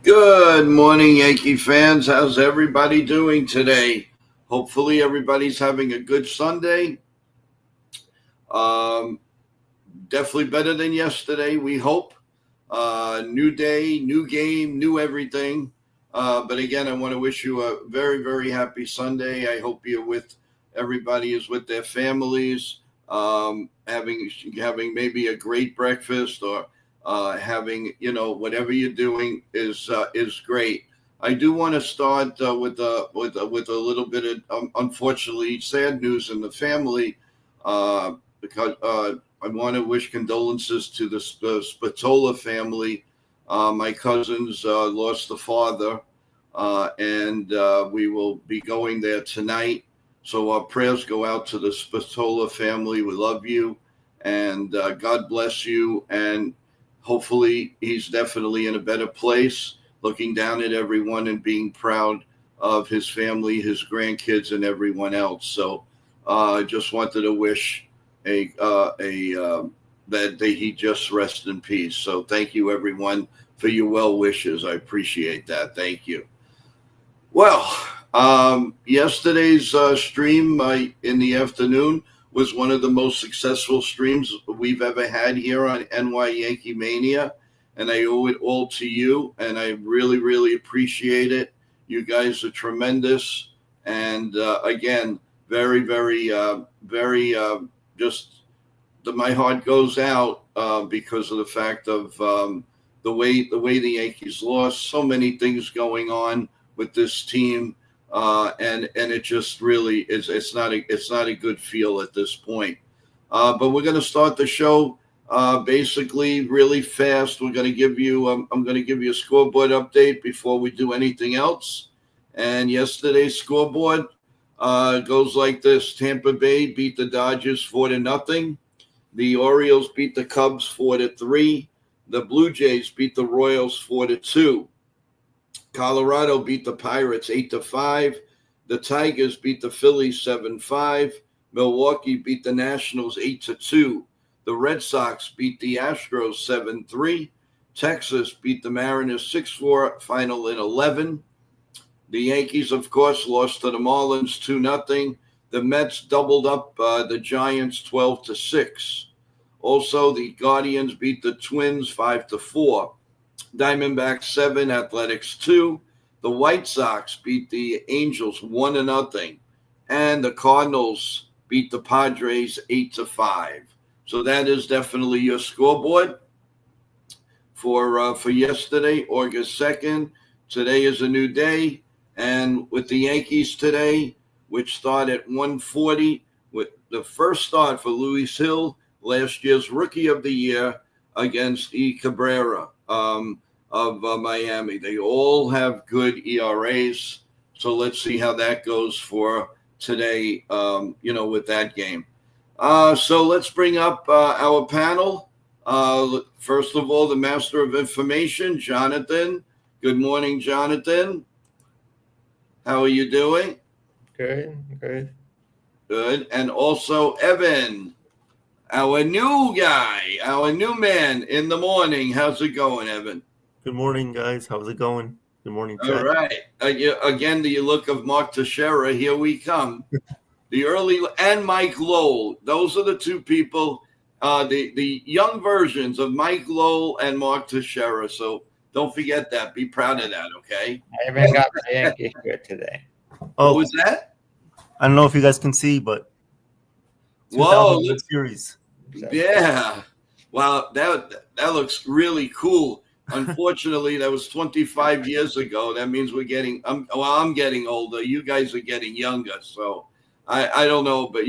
Good morning, Yankee fans. How's everybody doing today? Hopefully, everybody's having a good Sunday. Um, Definitely better than yesterday, we hope. New day, new game, new everything. But again, I want to wish you a very, very happy Sunday. I hope you're with everybody is with their families, having maybe a great breakfast or having whatever you're doing is great. I do want to start with a little bit of unfortunately sad news in the family because I want to wish condolences to the Spatola family. My cousins lost the father, and we will be going there tonight. So our prayers go out to the Spatola family. We love you, and God bless you. And hopefully, he's definitely in a better place, looking down at everyone and being proud of his family, his grandkids, and everyone else. So I just wanted to wish that he just rest in peace. So thank you everyone for your well wishes. I appreciate that. Thank you. Well, yesterday's stream in the afternoon was one of the most successful streams we've ever had here on NY Yankee Mania, and I owe it all to you, and I really, really appreciate it. You guys are tremendous, and again, very, very just my heart goes out because of the fact of the Yankees lost. So many things going on with this team, and it just really is. It's not a good feel at this point. But we're going to start the show basically really fast. We're going to give you. I'm going to give you a scoreboard update before we do anything else. And yesterday's scoreboard goes like this: Tampa Bay beat the Dodgers 4-0. The Orioles beat the Cubs 4-3. The Blue Jays beat the Royals 4-2. Colorado beat the Pirates 8-5. The Tigers beat the Phillies 7-5. Milwaukee beat the Nationals 8-2. The Red Sox beat the Astros 7-3. Texas beat the Mariners 6-4, final in 11. The Yankees, of course, lost to the Marlins 2-0. The Mets doubled up the Giants 12-6. Also, the Guardians beat the Twins 5-4. Diamondbacks 7, Athletics 2. The White Sox beat the Angels 1-0. And the Cardinals beat the Padres 8-5. So that is definitely your scoreboard for yesterday, August 2nd. Today is a new day. And with the Yankees today, which start at 1:40, with the first start for Luis Hill, last year's Rookie of the Year, against E. Cabrera of Miami. They all have good ERAs, so let's see how that goes for today, with that game. So let's bring up our panel. First of all, the Master of Information, Jonathan. Good morning, Jonathan. How are you doing? Good. Good. And also Evan, our new guy, our new man in the morning. How's it going, Evan? Good morning, guys. How's it going? Good morning, Chad. All right. Again, the look of Mark Teixeira. Here we come. The early and Mike Lowell. Those are the two people, the young versions of Mike Lowell and Mark Teixeira. So don't forget that. Be proud of that, okay? I even got my Yankee shirt today. What was that? I don't know if you guys can see, but Whoa! World Series. Yeah. Wow, that looks really cool. Unfortunately, that was 25 years ago. That means we're getting. I'm getting older. You guys are getting younger. So I don't know, but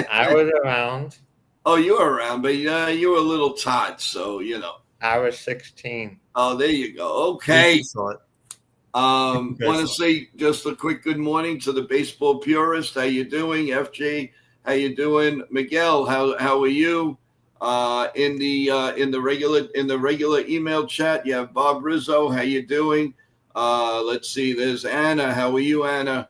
I was around. Oh, you were around, but you were a little tot. So I was 16. Oh, there you go. Okay. Saw it. Want to say just a quick good morning to the baseball purist. How you doing, FJ? How you doing, Miguel? How are you? In the regular email chat, you have Bob Rizzo. How you doing? Let's see. There's Anna. How are you, Anna?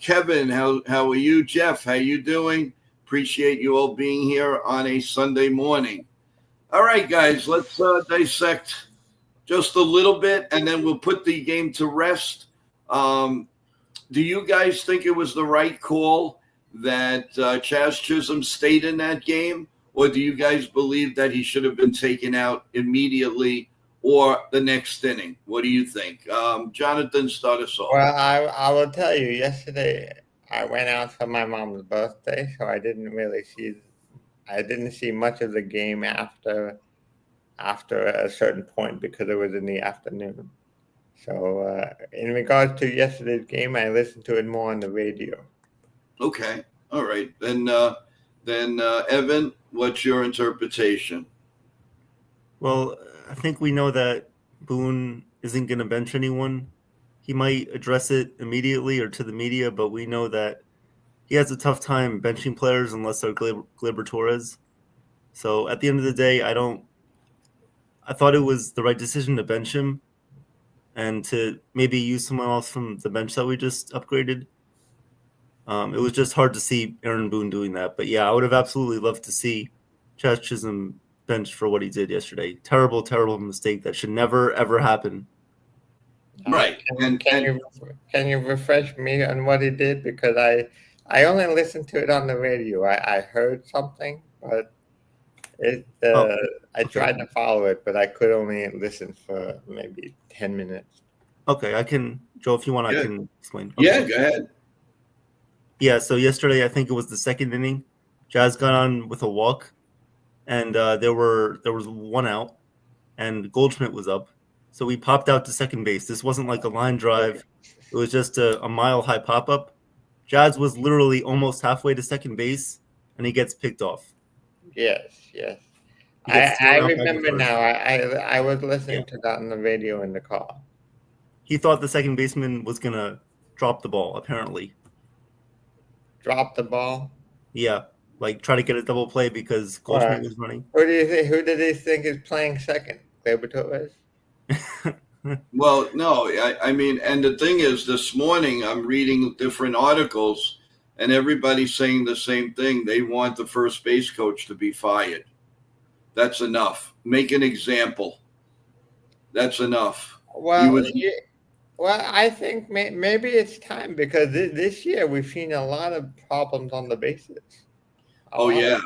Kevin. How are you? Jeff. How you doing? Appreciate you all being here on a Sunday morning. All right, guys. Let's dissect just a little bit, and then we'll put the game to rest. Do you guys think it was the right call that Chaz Chisholm stayed in that game, or do you guys believe that he should have been taken out immediately or the next inning? What do you think? Jonathan, start us off. Well, I will tell you, yesterday I went out for my mom's birthday, so I didn't see much of the game after a certain point because it was in the afternoon. So in regards to yesterday's game, I listened to it more on the radio. Okay. All right. Then Evan, what's your interpretation? Well, I think we know that Boone isn't going to bench anyone. He might address it immediately or to the media, but we know that he has a tough time benching players unless they're Gleyber Torres. So at the end of the day, I thought it was the right decision to bench him and to maybe use someone else from the bench that we just upgraded. It was just hard to see Aaron Boone doing that. But yeah, I would have absolutely loved to see Chaz Chisholm benched for what he did yesterday. Terrible, terrible mistake that should never, ever happen. Right. Can you refresh me on what he did? Because I only listened to it on the radio. I heard something, but I tried to follow it, but I could only listen for maybe 10 minutes. Okay, Joe, if you want, Yeah. I can explain. Yeah, Okay. go ahead. Yeah, so yesterday, I think it was the second inning, Jazz got on with a walk, and there was one out, and Goldschmidt was up. So we popped out to second base. This wasn't like a line drive. It was just a mile-high pop-up. Jazz was literally almost halfway to second base, and he gets picked off. Yes. He gets I thrown out back remember and now. forth. I was listening to that on the radio in the car. He thought the second baseman was going to drop the ball, apparently. Drop the ball. Yeah, like try to get a double play because Goldschmidt was running. Who did he think is playing second? Gleyber Torres? Well, no, I mean, and the thing is, this morning I'm reading different articles, and everybody's saying the same thing. They want the first base coach to be fired. That's enough. Make an example. That's enough. Well, I think maybe it's time because this year we've seen a lot of problems on the bases. Oh, yeah.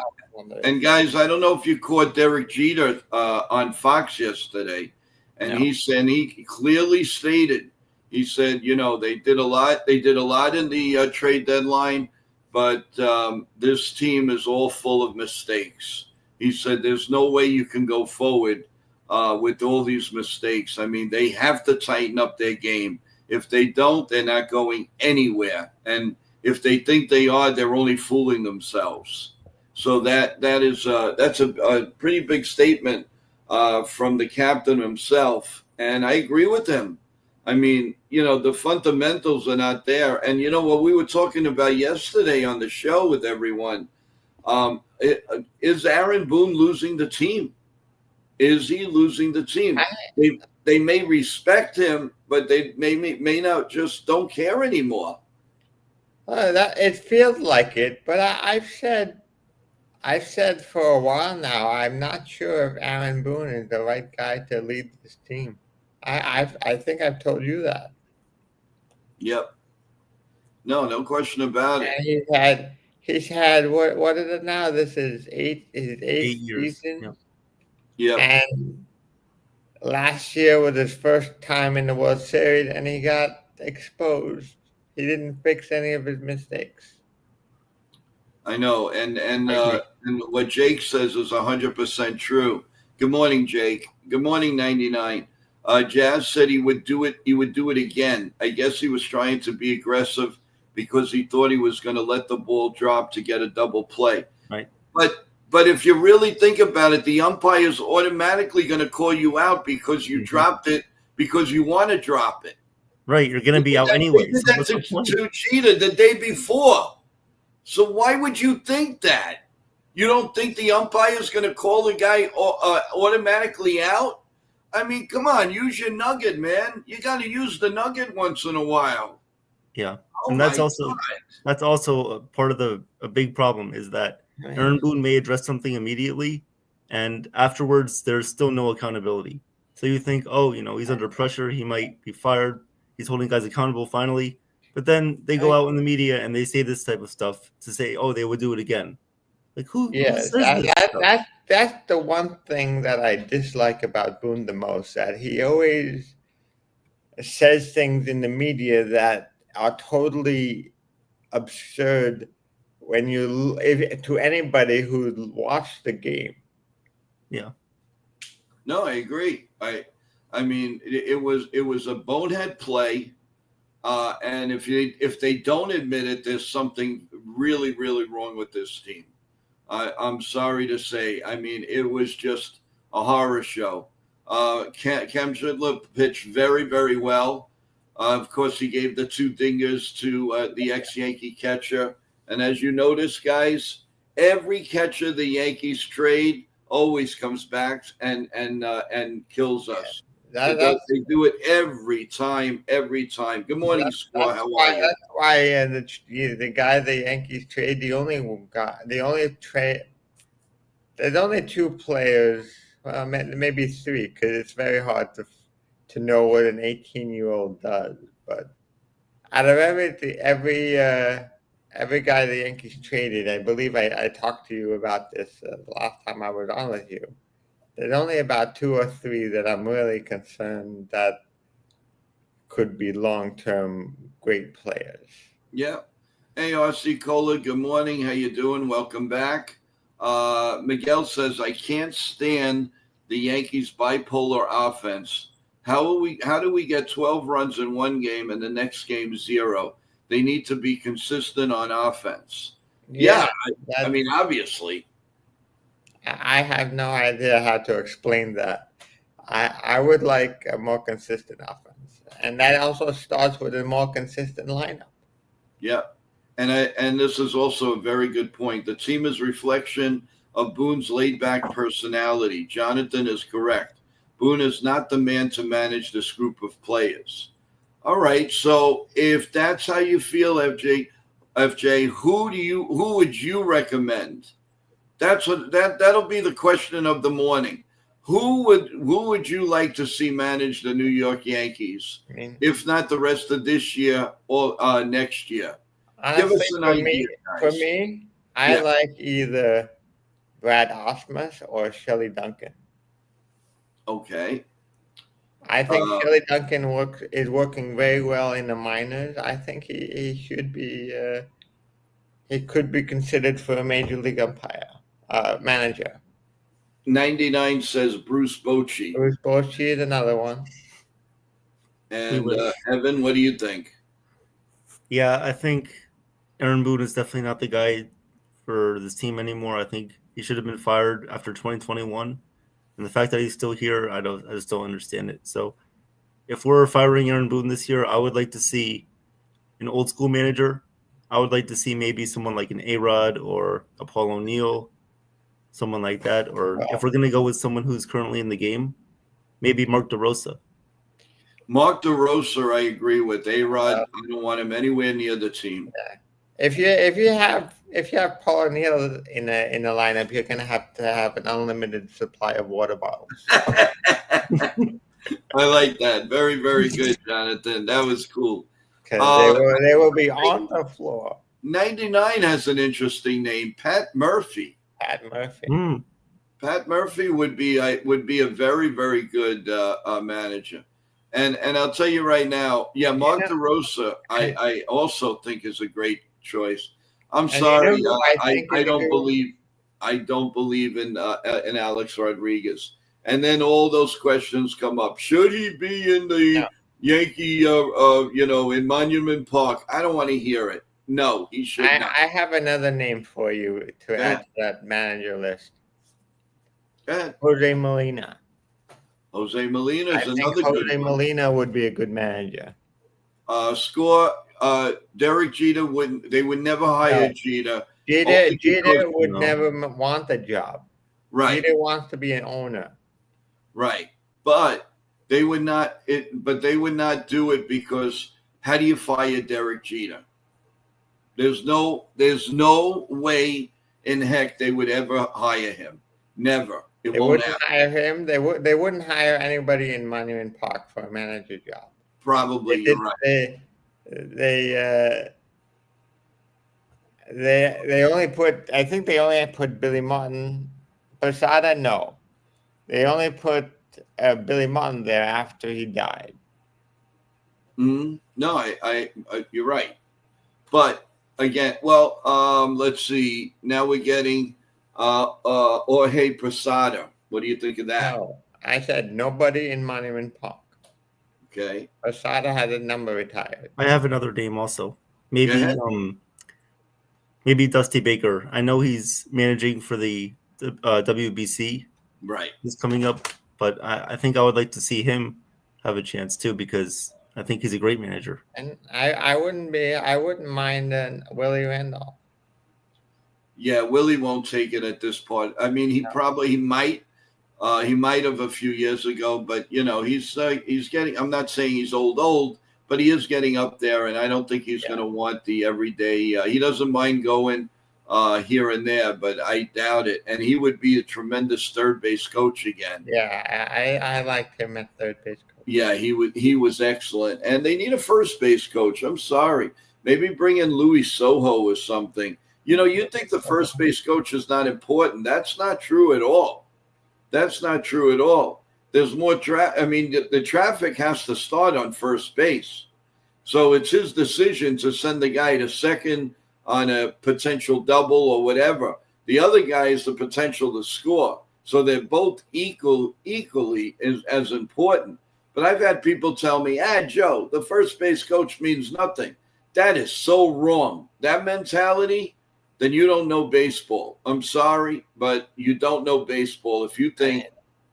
And guys, I don't know if you caught Derek Jeter on Fox yesterday, and he clearly stated, he said, they did a lot. They did a lot in the trade deadline, but this team is all full of mistakes. He said, there's no way you can go forward with all these mistakes. I mean, they have to tighten up their game. If they don't, they're not going anywhere. And if they think they are, they're only fooling themselves. So that's a pretty big statement from the captain himself. And I agree with him. I mean, the fundamentals are not there. And what we were talking about yesterday on the show with everyone, is Aaron Boone losing the team? Is he losing the team? They may respect him, but they may not just don't care anymore. It feels like it, but I've said for a while now, I'm not sure if Aaron Boone is the right guy to lead this team. I think I've told you that. Yep. No question about it. And he's had what is it now? This is his eighth 8 years. season. Yeah. And last year was his first time in the World Series, and he got exposed. He didn't fix any of his mistakes. I know, and what Jake says is 100% true. Good morning, Jake. Good morning, 99. Jazz said he would do it. He would do it again. I guess he was trying to be aggressive because he thought he was going to let the ball drop to get a double play. Right. But if you really think about it, the umpire is automatically going to call you out because you dropped it because you want to drop it. Right, you're going to be out anyway. He did that to Jeter the day before. So why would you think that? You don't think the umpire is going to call the guy automatically out? I mean, come on, use your nugget, man. You got to use the nugget once in a while. Yeah, Oh, and that's also a part of a big problem is that Aaron Boone may address something immediately, and afterwards there's still no accountability. So you think, oh, he's under pressure. He might be fired. He's holding guys accountable finally. But then they go out in the media and they say this type of stuff to say, oh, they would do it again. Like who Yes, says this stuff? that's the one thing that I dislike about Boone the most, that he always says things in the media that are totally absurd to anybody who watched the game. Yeah. No, I agree. I mean, it was a bonehead play, and if they don't admit it, there's something really, really wrong with this team. I'm sorry to say. I mean, it was just a horror show. Cam Schindler pitched very, very well. Of course, he gave the 2 dingers to the ex-Yankee catcher. And as you notice, guys, every catcher the Yankees trade always comes back and kills us. They do it every time. Good morning, Score. How are you? That's why the guy the Yankees trade, there's only 2 players, well, maybe 3, because it's very hard to know what an 18-year-old does. But out of every guy the Yankees traded, I believe I talked to you about this the last time I was on with you. There's only about 2 or 3 that I'm really concerned that could be long-term great players. Yeah. Hey, RC Cola, good morning. How you doing? Welcome back. Miguel says, I can't stand the Yankees' bipolar offense. How do we get 12 runs in one game and the next game 0? They need to be consistent on offense. Yeah, I mean, obviously. I have no idea how to explain that. I would like a more consistent offense, and that also starts with a more consistent lineup. Yeah, and this is also a very good point. The team is reflection of Boone's laid-back personality. Jonathan is correct. Boone is not the man to manage this group of players. All right, so if that's how you feel, FJ, who would you recommend? That'll be the question of the morning. Who would you like to see manage the New York Yankees, if not the rest of this year or next year? Give us an idea, guys. For me, I like either Brad Osmus or Shelley Duncan. Okay. I think Shelley Duncan is working very well in the minors. I think he should be. He could be considered for a major league manager. 99 says Bruce Bochy. Bruce Bochy is another one. And Evan, what do you think? Yeah, I think Aaron Boone is definitely not the guy for this team anymore. I think he should have been fired after 2021. And the fact that he's still here, I just don't understand it. So if we're firing Aaron Boone this year, I would like to see an old school manager. I would like to see maybe someone like an A-Rod or a Paul O'Neill, someone like that. Or if we're going to go with someone who's currently in the game, maybe Mark DeRosa. Mark DeRosa, I agree with. A-Rod, I don't want him anywhere near the team. Yeah. If you have Paul O'Neill in the lineup, you're gonna have to have an unlimited supply of water bottles. I like that. Very, very good, Jonathan. That was cool. Because they will be on the floor. 99 has an interesting name, Pat Murphy. Pat Murphy. Pat Murphy would be a very, very good manager. And I'll tell you right now, Mark DeRosa, I also think is a great choice. I'm sorry, I don't believe in Alex Rodriguez. And then all those questions come up. Should he be in the Yankee, in Monument Park? I don't want to hear it. No, he should not. I have another name for you to add to that manager list. Go ahead. Jose Molina. Jose Molina is another good one. Jose Molina would be a good manager. Score. Derek Jeter they would never hire Jeter. Jeter would never want the job. Right. Jeter wants to be an owner. Right. But they would not do it because how do you fire Derek Jeter? There's no way in heck they would ever hire him. Never. It They won't wouldn't happen. hire him. They wouldn't hire anybody in Monument Park for a manager job. Probably, They you're did. right. They only put. I think they only put Billy Martin. Posada, no. They only put Billy Martin there after he died. No, I you're right. But again, well, let's see. Now we're getting Jorge Posada. What do you think of that? No, I said nobody in Monument Park. Okay, Posada had a number retired. I have another name also. go Maybe ahead. maybe Dusty Baker. I know he's managing for the WBC. Right. He's coming up, but I think I would like to see him have a chance too because I think he's a great manager. And I wouldn't mind Willie Randolph. Yeah, Willie won't take it at this point. I mean, he might have a few years ago, but you know, he's getting. I'm not saying he's old, but he is getting up there, and I don't think he's going to want the everyday. He doesn't mind going here and there, but I doubt it. And he would be a tremendous third base coach again. Yeah, I liked him at third base coach. Yeah, he was excellent, and they need a first base coach. I'm sorry, maybe bring in Louis Soho or something. You know, you think the first base coach is not important. That's not true at all. That's not true at all. There's more I mean, the traffic has to start on first base. So it's his decision to send the guy to second on a potential double or whatever. The other guy is the potential to score. So they're both equally as important. But I've had people tell me, Joe, the first base coach means nothing. That is so wrong. That mentality, then you don't know baseball. I'm sorry, but you don't know baseball if you think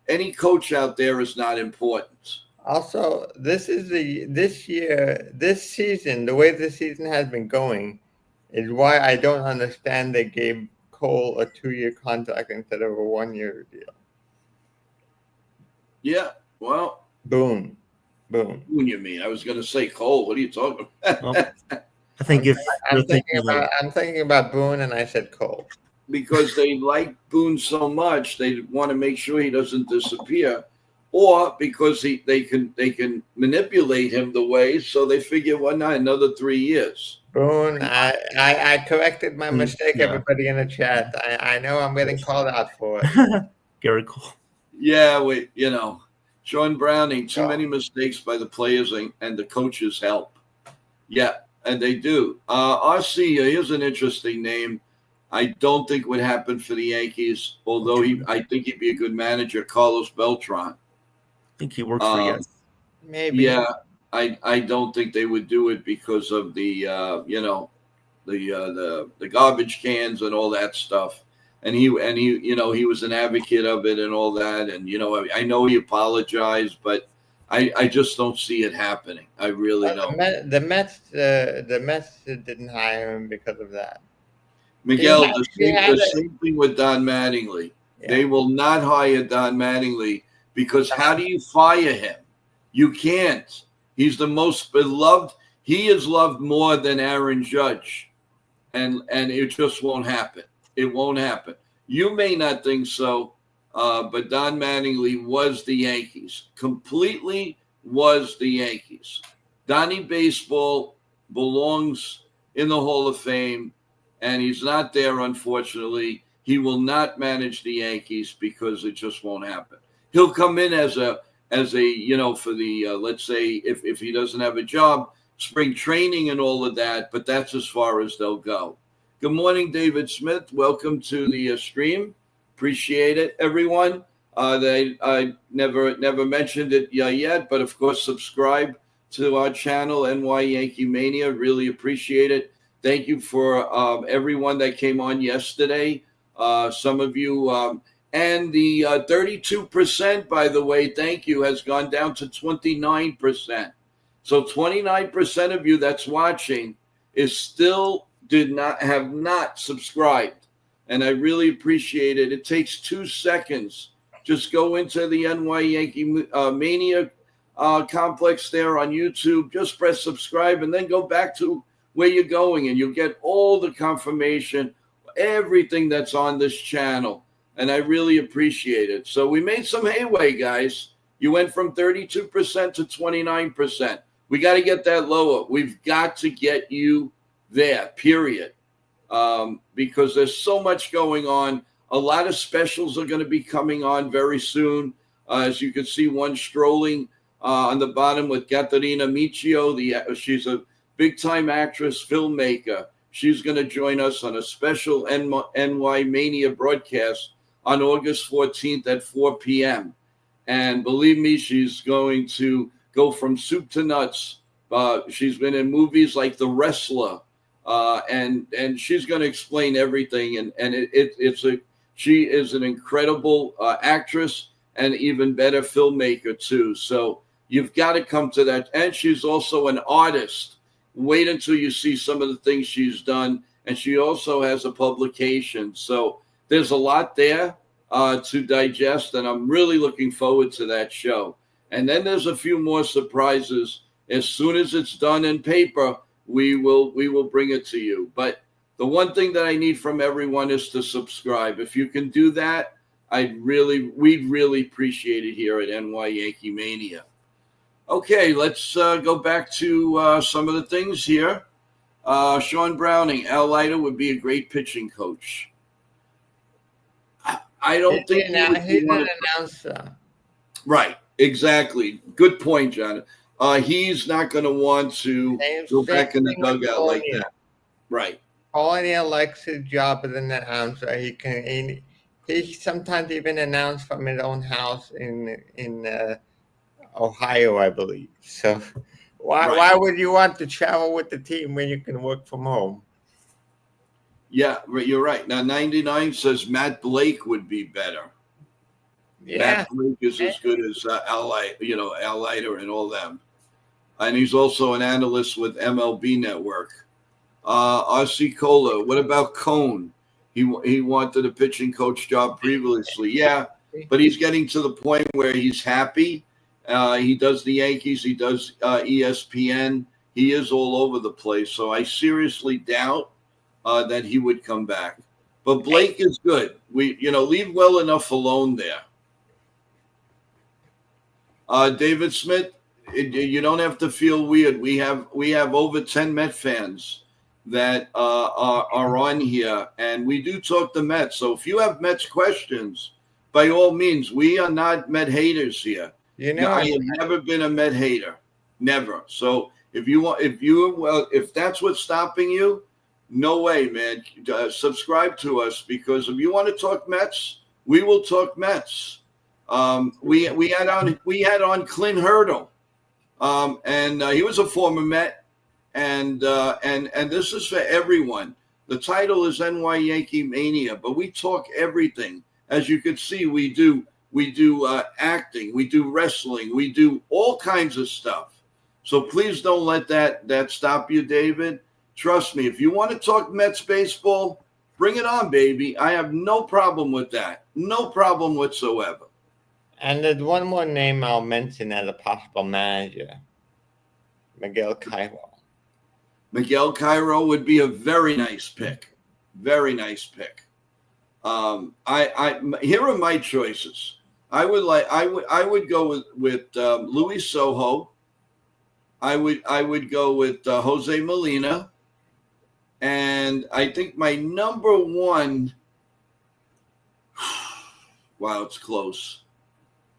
any coach out there is not important. Also, this season, the way the season has been going, is why I don't understand they gave Cole a 2-year contract instead of a 1-year deal. Yeah, well, Boone. Boone, you mean? I was going to say Cole. What are you talking about? Well, I think I'm thinking about Boone, and I said Cole. Because they like Boone so much, they want to make sure he doesn't disappear, or because they can manipulate him the way, so they figure, why not another 3 years? Boone, I corrected my mistake. Everybody in the chat, I know I'm getting called out for it. Gary Cole. Yeah, Sean Browning, too many mistakes by the players and the coaches help. Yeah, and they do. RC, here's an interesting name. I don't think would happen for the Yankees, although I think he'd be a good manager, Carlos Beltran. I think he works for Yes. Maybe. Yeah, I don't think they would do it because of the the garbage cans and all that stuff. And he was an advocate of it and all that. And I know he apologized, but I just don't see it happening. I really don't. The Mets didn't hire him because of that. Miguel, the same thing with Don Mattingly. Yeah. They will not hire Don Mattingly because how do you fire him? You can't. He's the most beloved. He is loved more than Aaron Judge, and it just won't happen. It won't happen. You may not think so, but Don Mattingly was the Yankees. Completely was the Yankees. Donnie Baseball belongs in the Hall of Fame. And he's not there, unfortunately. He will not manage the Yankees because it just won't happen. He'll come in as a for the let's say if he doesn't have a job, spring training and all of that. But that's as far as they'll go. Good morning, David Smith. Welcome to the stream. Appreciate it, everyone. I never mentioned it yet, but of course, subscribe to our channel, NY Yankee Mania. Really appreciate it. Thank you for everyone that came on yesterday. Some of you, and the 32%, by the way, thank you, has gone down to 29%. So 29% of you that's watching have not subscribed. And I really appreciate it. It takes 2 seconds. Just go into the NY Yankee Mania complex there on YouTube. Just press subscribe and then go back to where you're going, and you'll get all the confirmation, everything that's on this channel. and I really appreciate it. So we made some headway, guys. You went from 32% to 29%. We got to get that lower. We've got to get you there, period. Because there's so much going on. A lot of specials are going to be coming on very soon. As you can see, one strolling on the bottom with Caterina Michio. She's a big-time actress, filmmaker. She's going to join us on a special NY Mania broadcast on August 14th at 4 p.m. And believe me, she's going to go from soup to nuts. She's been in movies like The Wrestler, and she's going to explain everything. And she is an incredible actress and even better filmmaker too. So you've got to come to that. And she's also an artist. Wait until you see some of the things she's done. And she also has a publication. So there's a lot there to digest, and I'm really looking forward to that show. And then there's a few more surprises. As soon as it's done in paper, we will bring it to you. But the one thing that I need from everyone is to subscribe. If you can do that, we'd really appreciate it here at NY Yankee Mania. Okay, let's go back to some of the things here. Sean Browning, Al Leiter would be a great pitching coach. I don't think he didn't announce that. Right, exactly. Good point, John. He's not going to want to go back in the dugout like that. Right. Paulie likes his job as an announcer. He sometimes even announced from his own house in Ohio, I believe. So why would you want to travel with the team when you can work from home? Yeah, you're right. Now 99 says Matt Blake would be better. Yeah. Matt Blake is as good as Al Leiter and all them. And he's also an analyst with MLB Network. R.C. Cola, what about Cone? He wanted a pitching coach job previously. Yeah, but he's getting to the point where he's happy. He does the Yankees. He does ESPN. He is all over the place. So I seriously doubt that he would come back. But Blake is good. Leave well enough alone there. David Smith, you don't have to feel weird. We have over 10 Met fans that are on here, and we do talk the Mets. So if you have Mets questions, by all means, we are not Met haters here. I have never been a Met hater, never. So if that's what's stopping you, no way, man. Subscribe to us, because if you want to talk Mets, we will talk Mets. We had on Clint Hurdle, and he was a former Met, and this is for everyone. The title is NY Yankee Mania, but we talk everything. As you can see, we do acting, we do wrestling, we do all kinds of stuff. So please don't let that stop you, David. Trust me, if you want to talk Mets baseball, bring it on, baby. I have no problem with that. No problem whatsoever. And there's one more name I'll mention as a possible manager. Miguel Cairo. Miguel Cairo would be a very nice pick. Very nice pick. Here are my choices. I would go with Luis Soho. I would go with Jose Molina, and I think my number one. Wow, it's close.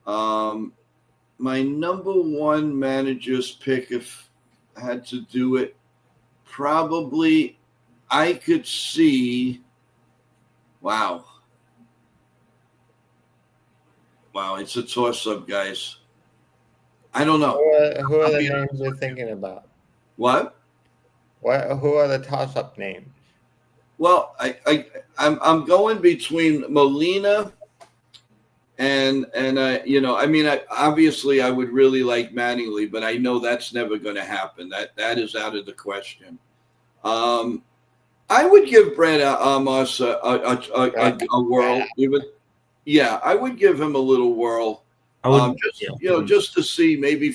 My number one manager's pick, if I had to do it, probably I could see. Wow, it's a toss-up, guys. I don't know. Who are the names you're thinking about? What? Who are the toss-up names? Well, I'm going between Molina and obviously I would really like Mattingly, but I know that's never going to happen. That is out of the question. I would give Brad Amos a whirl. I would give him a little whirl. Just to see, maybe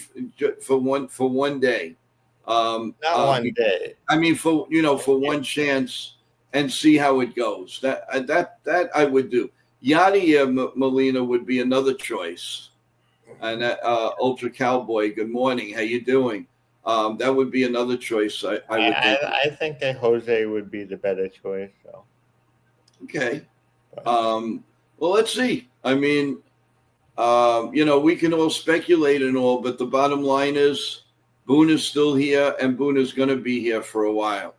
for one day. Not one day. I mean, for one chance, and see how it goes. That I would do. Yadier Molina would be another choice. And Ultra Cowboy, good morning. How you doing? That would be another choice. I would think. I think that Jose would be the better choice. So. Okay. Well, let's see. I mean, we can all speculate and all, but the bottom line is Boone is still here, and Boone is going to be here for a while.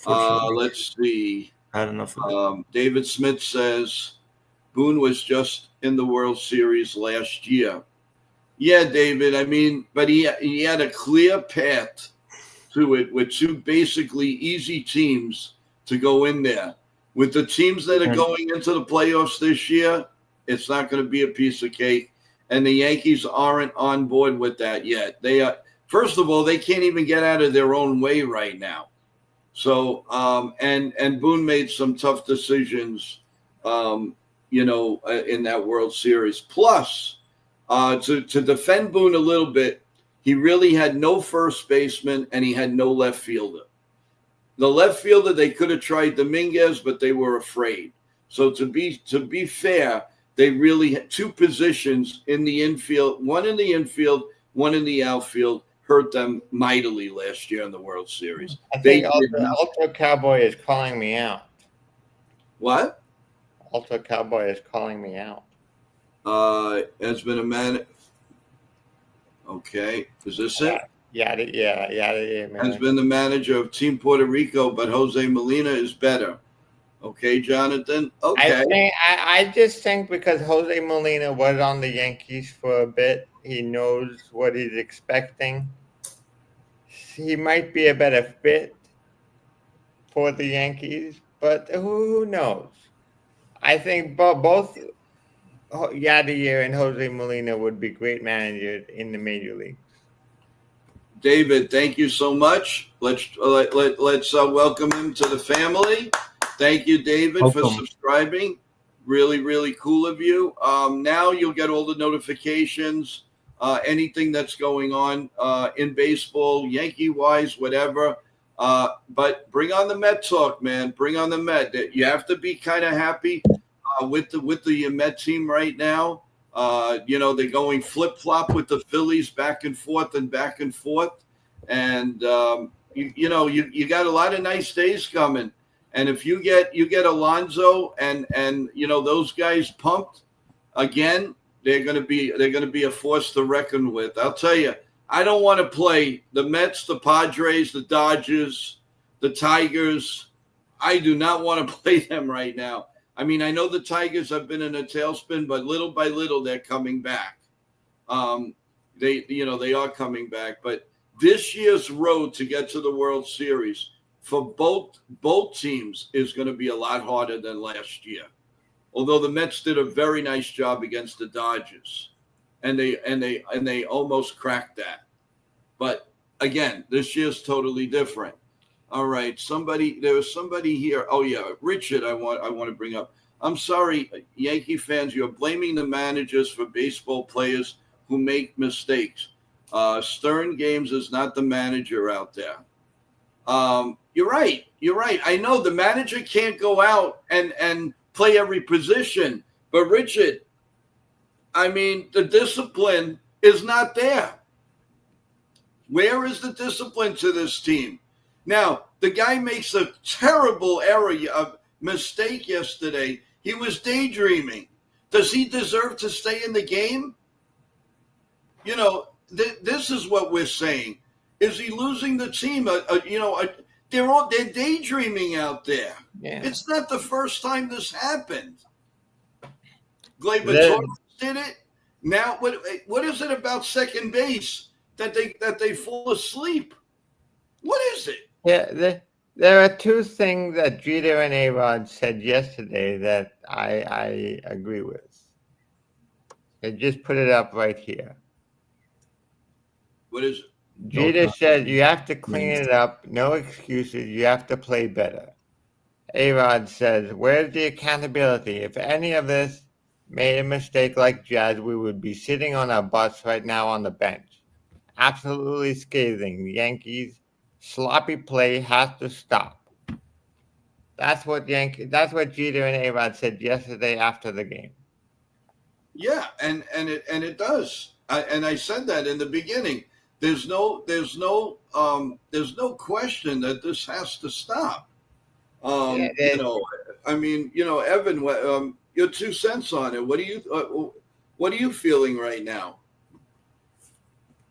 Let's see. I had enough of it. David Smith says Boone was just in the World Series last year. Yeah, David. I mean, but he had a clear path to it with two basically easy teams to go in there. With the teams that are going into the playoffs this year, it's not going to be a piece of cake. And the Yankees aren't on board with that yet. They are. First of all, they can't even get out of their own way right now. So, and Boone made some tough decisions, in that World Series. Plus, to defend Boone a little bit, he really had no first baseman and he had no left fielder. The left fielder, they could have tried Dominguez, but they were afraid. So to be fair, they really had two positions in the infield, one in the infield, one in the outfield, hurt them mightily last year in the World Series. I think Ultra Cowboy is calling me out. What? Ultra Cowboy is calling me out. Has been a man. Okay, is this it? Yeah, man. Has been the manager of Team Puerto Rico, but Jose Molina is better. Okay, Jonathan. Okay. I just think because Jose Molina was on the Yankees for a bit, he knows what he's expecting. He might be a better fit for the Yankees, but who knows? I think both Yadier and Jose Molina would be great managers in the major league. David, thank you so much. Let's welcome him to the family. Thank you, David, for subscribing. Really, really cool of you. Now you'll get all the notifications, anything that's going on in baseball, Yankee-wise, whatever. But bring on the Met talk, man. Bring on the Met. You have to be kind of happy with the Met team right now. They're going flip-flop with the Phillies back and forth. And you got a lot of nice days coming. And if you get Alonso and those guys pumped again, they're going to be a force to reckon with. I'll tell you, I don't want to play the Mets, the Padres, the Dodgers, the Tigers. I do not want to play them right now. I mean, I know the Tigers have been in a tailspin, but little by little they're coming back. They are coming back. But this year's road to get to the World Series for both teams is going to be a lot harder than last year. Although the Mets did a very nice job against the Dodgers, and they almost cracked that. But again, this year's totally different. All right, there was somebody here. Oh yeah, Richard, I want to bring up. I'm sorry, Yankee fans, you're blaming the managers for baseball players who make mistakes. Stern Games is not the manager out there. You're right. I know the manager can't go out and play every position, but Richard, I mean, the discipline is not there. Where is the discipline to this team? Now, the guy makes a terrible error, a mistake yesterday. He was daydreaming. Does he deserve to stay in the game? This is what we're saying. Is he losing the team? They're daydreaming out there. Yeah. It's not the first time this happened. Gleyber Torres did it. Now, what is it about second base that they fall asleep? What is it? Yeah, there are two things that Jeter and A-Rod said yesterday that I agree with. I just put it up right here. What is it? Jeter said you have to clean it up, no excuses, you have to play better. A-Rod says, where's the accountability? If any of us made a mistake like Jazz, we would be sitting on our butts right now on the bench. Absolutely scathing. The Yankees' sloppy play has to stop. That's what Jeter and A-Rod said yesterday after the game. Yeah, and it does. I said that in the beginning. There's no question that this has to stop. Yeah, I mean, Evan, your 2 cents on it. What are you feeling right now?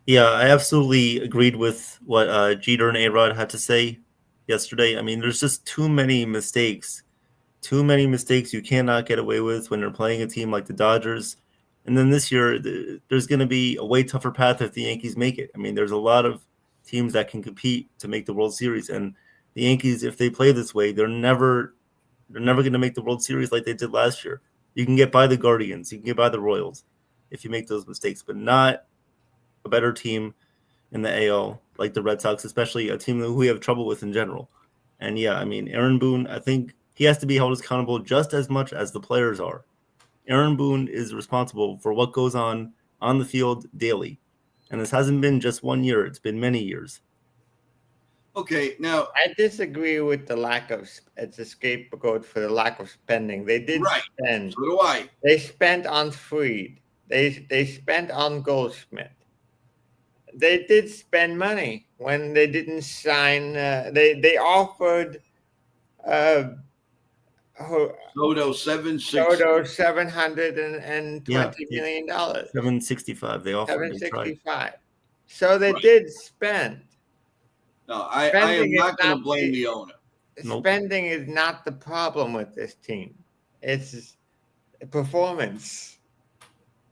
Yeah, I absolutely agreed with what Jeter and A-Rod had to say yesterday. I mean, there's just too many mistakes. Too many mistakes you cannot get away with when you're playing a team like the Dodgers. And then this year, there's going to be a way tougher path if the Yankees make it. I mean, there's a lot of teams that can compete to make the World Series. And the Yankees, if they play this way, they're never going to make the World Series like they did last year. You can get by the Guardians. You can get by the Royals if you make those mistakes, but not a better team in the AL like the Red Sox, especially a team who we have trouble with in general. And yeah, I mean, Aaron Boone, I think he has to be held accountable just as much as the players are. Aaron Boone is responsible for what goes on the field daily. And this hasn't been just 1 year, it's been many years. Okay, now I disagree with the lack of it's a scapegoat for the lack of spending. They did spend. So do I. They spent on Fried. They spent on Goldschmidt. They did spend money when they didn't sign. They offered Soto $720 million. $765. They offered. $765. So they did spend. No, I am not going to blame the owner. Spending is not the problem with this team. It's performance.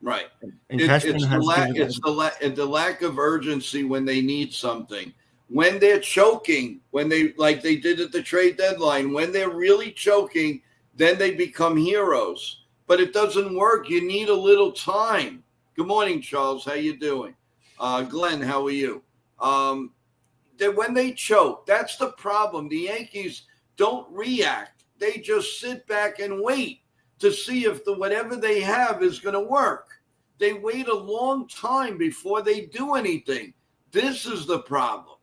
Right. And It's the lack of urgency when they need something. When they're choking, like they did at the trade deadline, when they're really choking, then they become heroes. But it doesn't work. You need a little time. Good morning, Charles. How you doing? Glenn, how are you? When they choke, that's the problem. The Yankees don't react. They just sit back and wait to see if whatever they have is going to work. They wait a long time before they do anything. This is the problem.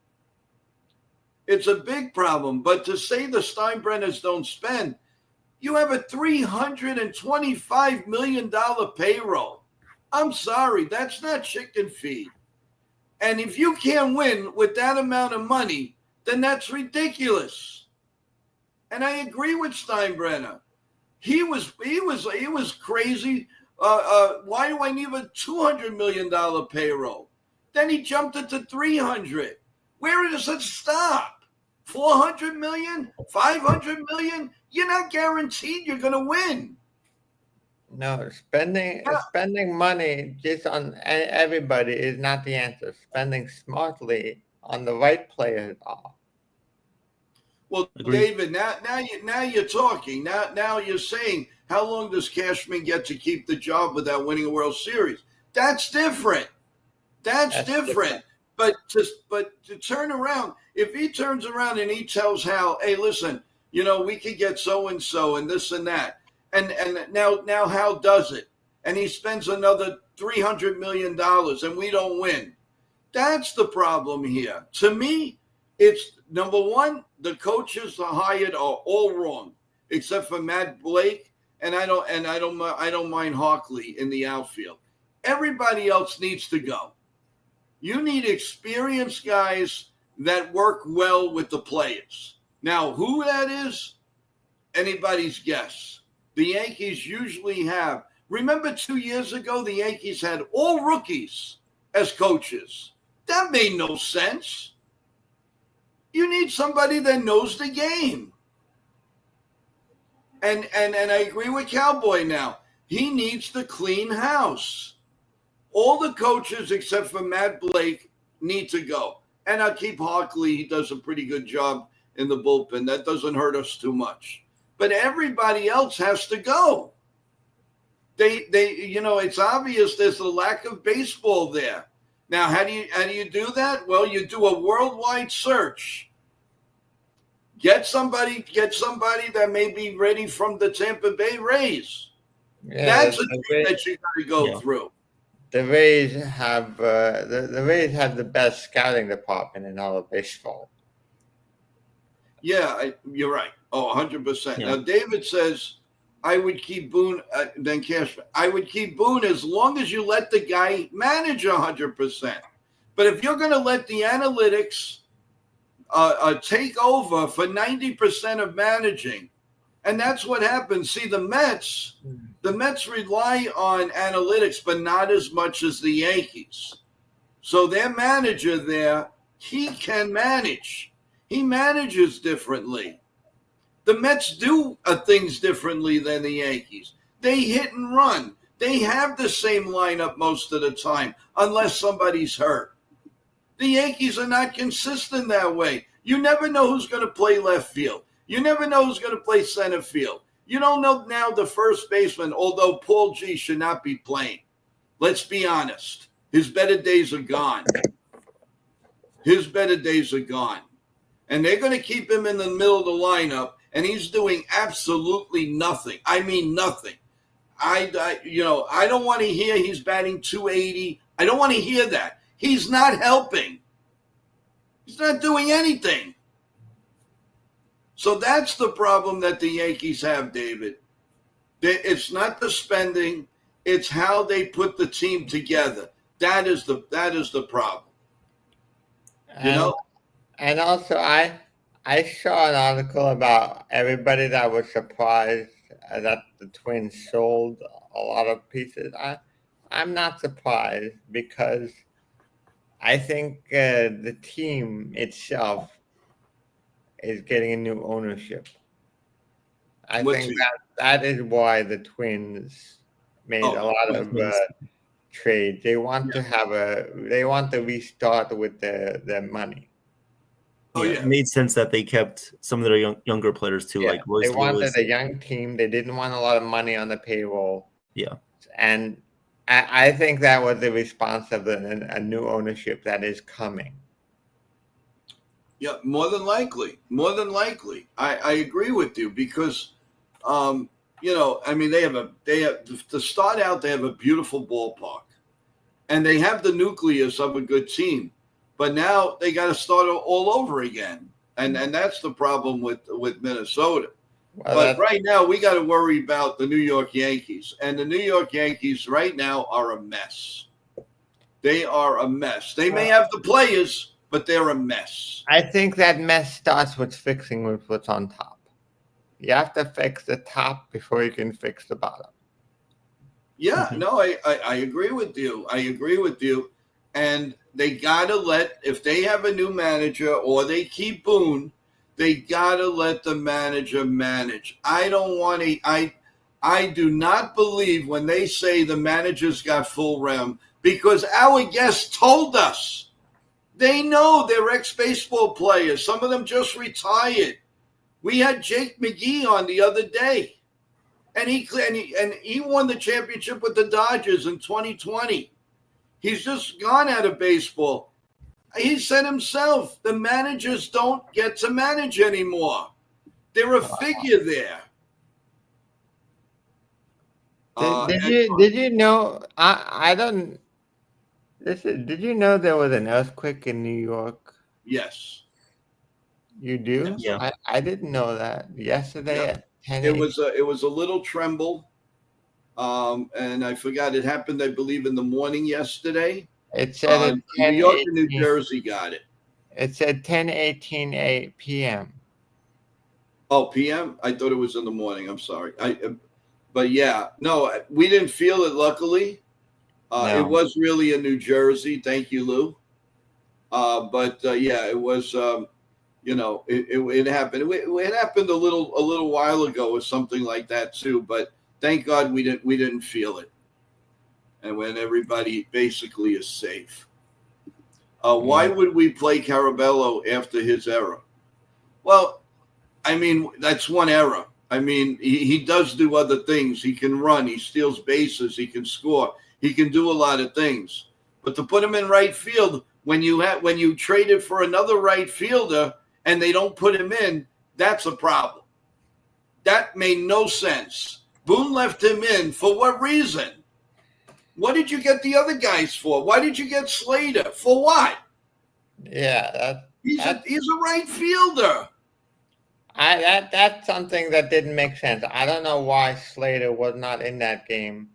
It's a big problem. But to say the Steinbrenners don't spend, you have a $325 million payroll. I'm sorry, that's not chicken feed. And if you can't win with that amount of money, then that's ridiculous. And I agree with Steinbrenner. He was crazy. Why do I need a $200 million payroll? Then he jumped it to $300. Where does it stop? $400 million? $500 million? You're not guaranteed you're going to win. No, spending money just on everybody is not the answer. Spending smartly on the right players are. Well, David, now you're talking. Now you're saying, how long does Cashman get to keep the job without winning a World Series? That's different. That's different. But to turn around, if he turns around and he tells Hal, hey, listen, we could get so and so and this and that. And now Hal does it, and he spends another $300 million, and we don't win. That's the problem here. To me, it's number one: the coaches hired are all wrong, except for Matt Blake, and I don't mind Hockley in the outfield. Everybody else needs to go. You need experienced guys that work well with the players. Now, who that is, anybody's guess. The Yankees usually have. Remember 2 years ago, the Yankees had all rookies as coaches. That made no sense. You need somebody that knows the game. And I agree with Cowboy now. He needs to clean house. All the coaches except for Matt Blake need to go. And I'll keep Hockley. He does a pretty good job in the bullpen. That doesn't hurt us too much. But everybody else has to go. It's obvious there's a lack of baseball there. Now, how do you do that? Well, you do a worldwide search. Get somebody that may be ready from the Tampa Bay Rays. Yeah, that's a thing that you got to go through. The Rays have the Rays have the best scouting department in all of baseball. Yeah, you're right. Oh, 100%. Yeah. Now, David says, I would keep Boone, then Cashman. I would keep Boone as long as you let the guy manage 100%. But if you're going to let the analytics take over for 90% of managing, and that's what happens. See, the Mets rely on analytics, but not as much as the Yankees. So their manager there, he can manage. He manages differently. The Mets do things differently than the Yankees. They hit and run. They have the same lineup most of the time, unless somebody's hurt. The Yankees are not consistent that way. You never know who's going to play left field. You never know who's going to play center field. You don't know now the first baseman, although Paul G should not be playing. Let's be honest. His better days are gone. His better days are gone. And they're going to keep him in the middle of the lineup, and he's doing absolutely nothing. I mean nothing. I don't want to hear he's batting 280. I don't want to hear that. He's not helping. He's not doing anything. So that's the problem that the Yankees have, David. It's not the spending. It's how they put the team together. That is the problem. And also, I saw an article about everybody that was surprised that the Twins sold a lot of pieces. I'm not surprised because I think the team itself is getting a new ownership. I think that is why the Twins made a lot of trades. They want to restart with their money. Oh yeah, it made sense that they kept some of their younger players too, like Royce they wanted Lewis. a young team. They didn't want a lot of money on the payroll. Yeah, and I think that was the response of a new ownership that is coming. Yeah, more than likely. I agree with you because, I mean, they have to start out. They have a beautiful ballpark, and they have the nucleus of a good team. But now they got to start all over again, and that's the problem with Minnesota. Well, but right now we got to worry about the New York Yankees, and the New York Yankees right now are a mess. They are a mess. They may have the players, but they're a mess. I think that mess starts with fixing what's on top. You have to fix the top before you can fix the bottom. Yeah, no, I agree with you. And they got to if they have a new manager or they keep Boone, they got to let the manager manage. I do not believe when they say the manager's got full rem because our guests told us. They know they're ex-baseball players. Some of them just retired. We had Jake McGee on the other day, and he won the championship with the Dodgers in 2020. He's just gone out of baseball. He said himself, the managers don't get to manage anymore. They're a figure there. Did you know? I don't. Did you know there was an earthquake in New York? Yes. You do? Yeah. I didn't know that. Yesterday at 10 It was a little tremble. And I forgot it happened, I believe, in the morning yesterday. It said New York and New Jersey got it. It said 10:18 p.m. Oh, p.m.? I thought it was in the morning. I'm sorry. But yeah, no, we didn't feel it, luckily. No. It was really in New Jersey. Thank you, Lou. But yeah, it was, it happened. It happened a little while ago or something like that too. But thank God we didn't feel it. And when everybody basically is safe. Why would we play Carabello after his error? Well, I mean, that's one error. I mean, he does do other things. He can run. He steals bases. He can score. He can do a lot of things. But to put him in right field, when you traded for another right fielder and they don't put him in, that's a problem. That made no sense. Boone left him in for what reason? What did you get the other guys for? Why did you get Slater? For what? Yeah, He's a right fielder. That's something that didn't make sense. I don't know why Slater was not in that game.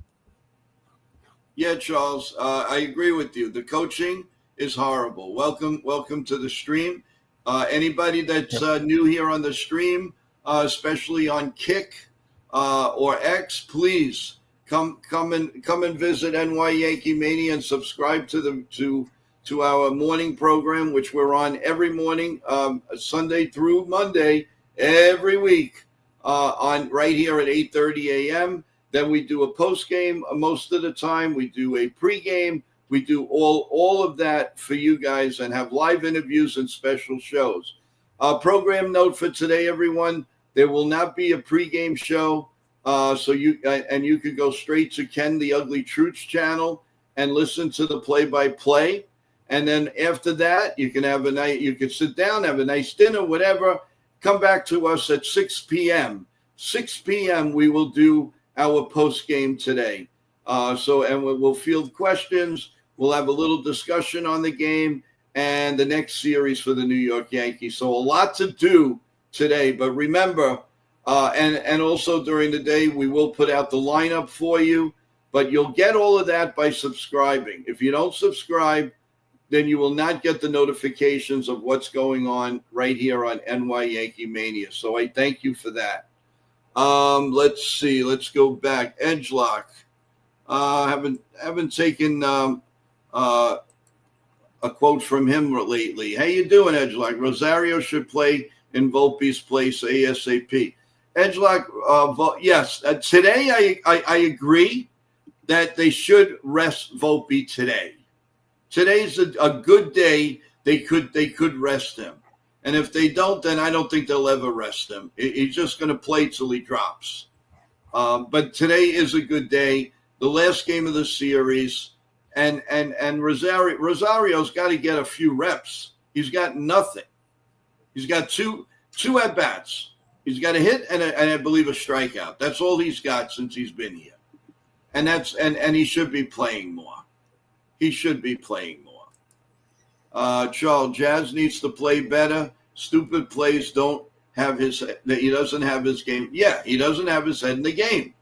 Yeah, Charles, I agree with you. The coaching is horrible. Welcome to the stream. Anybody that's new here on the stream, especially on Kick or X, please come and visit NY Yankee Mania and subscribe to our morning program, which we're on every morning, Sunday through Monday, every week, on right here at 8:30 a.m. Then we do a post game most of the time. We do a pregame. We do all of that for you guys and have live interviews and special shows. Program note for today, everyone: there will not be a pregame show, so you could go straight to Ken the Ugly Truths channel and listen to the play-by-play. And then after that, you can have a night. You can sit down, have a nice dinner, whatever. Come back to us at 6 p.m. 6 p.m. we will do our post game today. And we'll field questions. We'll have a little discussion on the game and the next series for the New York Yankees. So a lot to do today. But remember, and also during the day, we will put out the lineup for you. But you'll get all of that by subscribing. If you don't subscribe, then you will not get the notifications of what's going on right here on NY Yankee Mania. So I thank you for that. Let's see. Let's go back. Edgelock. Haven't taken a quote from him lately. How you doing, Edgelock? Rosario should play in Volpe's place ASAP. Edgelock, yes. Today I agree that they should rest Volpe today. Today's a good day. They could rest him. And if they don't, then I don't think they'll ever rest him. He's just going to play till he drops. But today is a good day. The last game of the series, and Rosario's got to get a few reps. He's got nothing. He's got two at bats. He's got a hit and I believe a strikeout. That's all he's got since he's been here. And he should be playing more. He should be playing more. Charles, Jazz needs to play better. Stupid plays don't have he doesn't have his game. Yeah, he doesn't have his head in the game.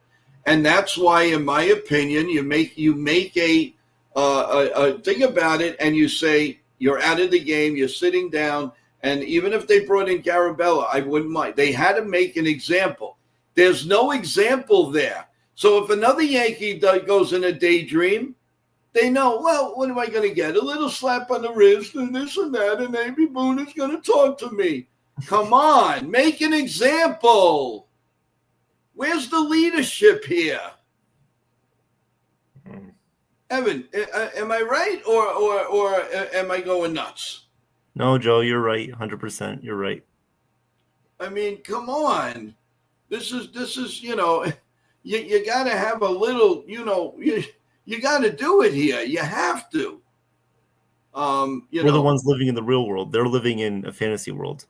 And that's why, in my opinion, you make a thing about it and you say you're out of the game, you're sitting down, and even if they brought in Garabella, I wouldn't mind. They had to make an example. There's no example there. So if another Yankee goes in a daydream, they know, well, what am I going to get? A little slap on the wrist and this and that, and maybe Boone is going to talk to me. Come on, make an example. Where's the leadership here? Evan, am I right or am I going nuts? No, Joe, you're right. 100%. You're right. I mean, come on. This is you got to have a little, you got to do it here. You have to. We're the ones living in the real world. They're living in a fantasy world.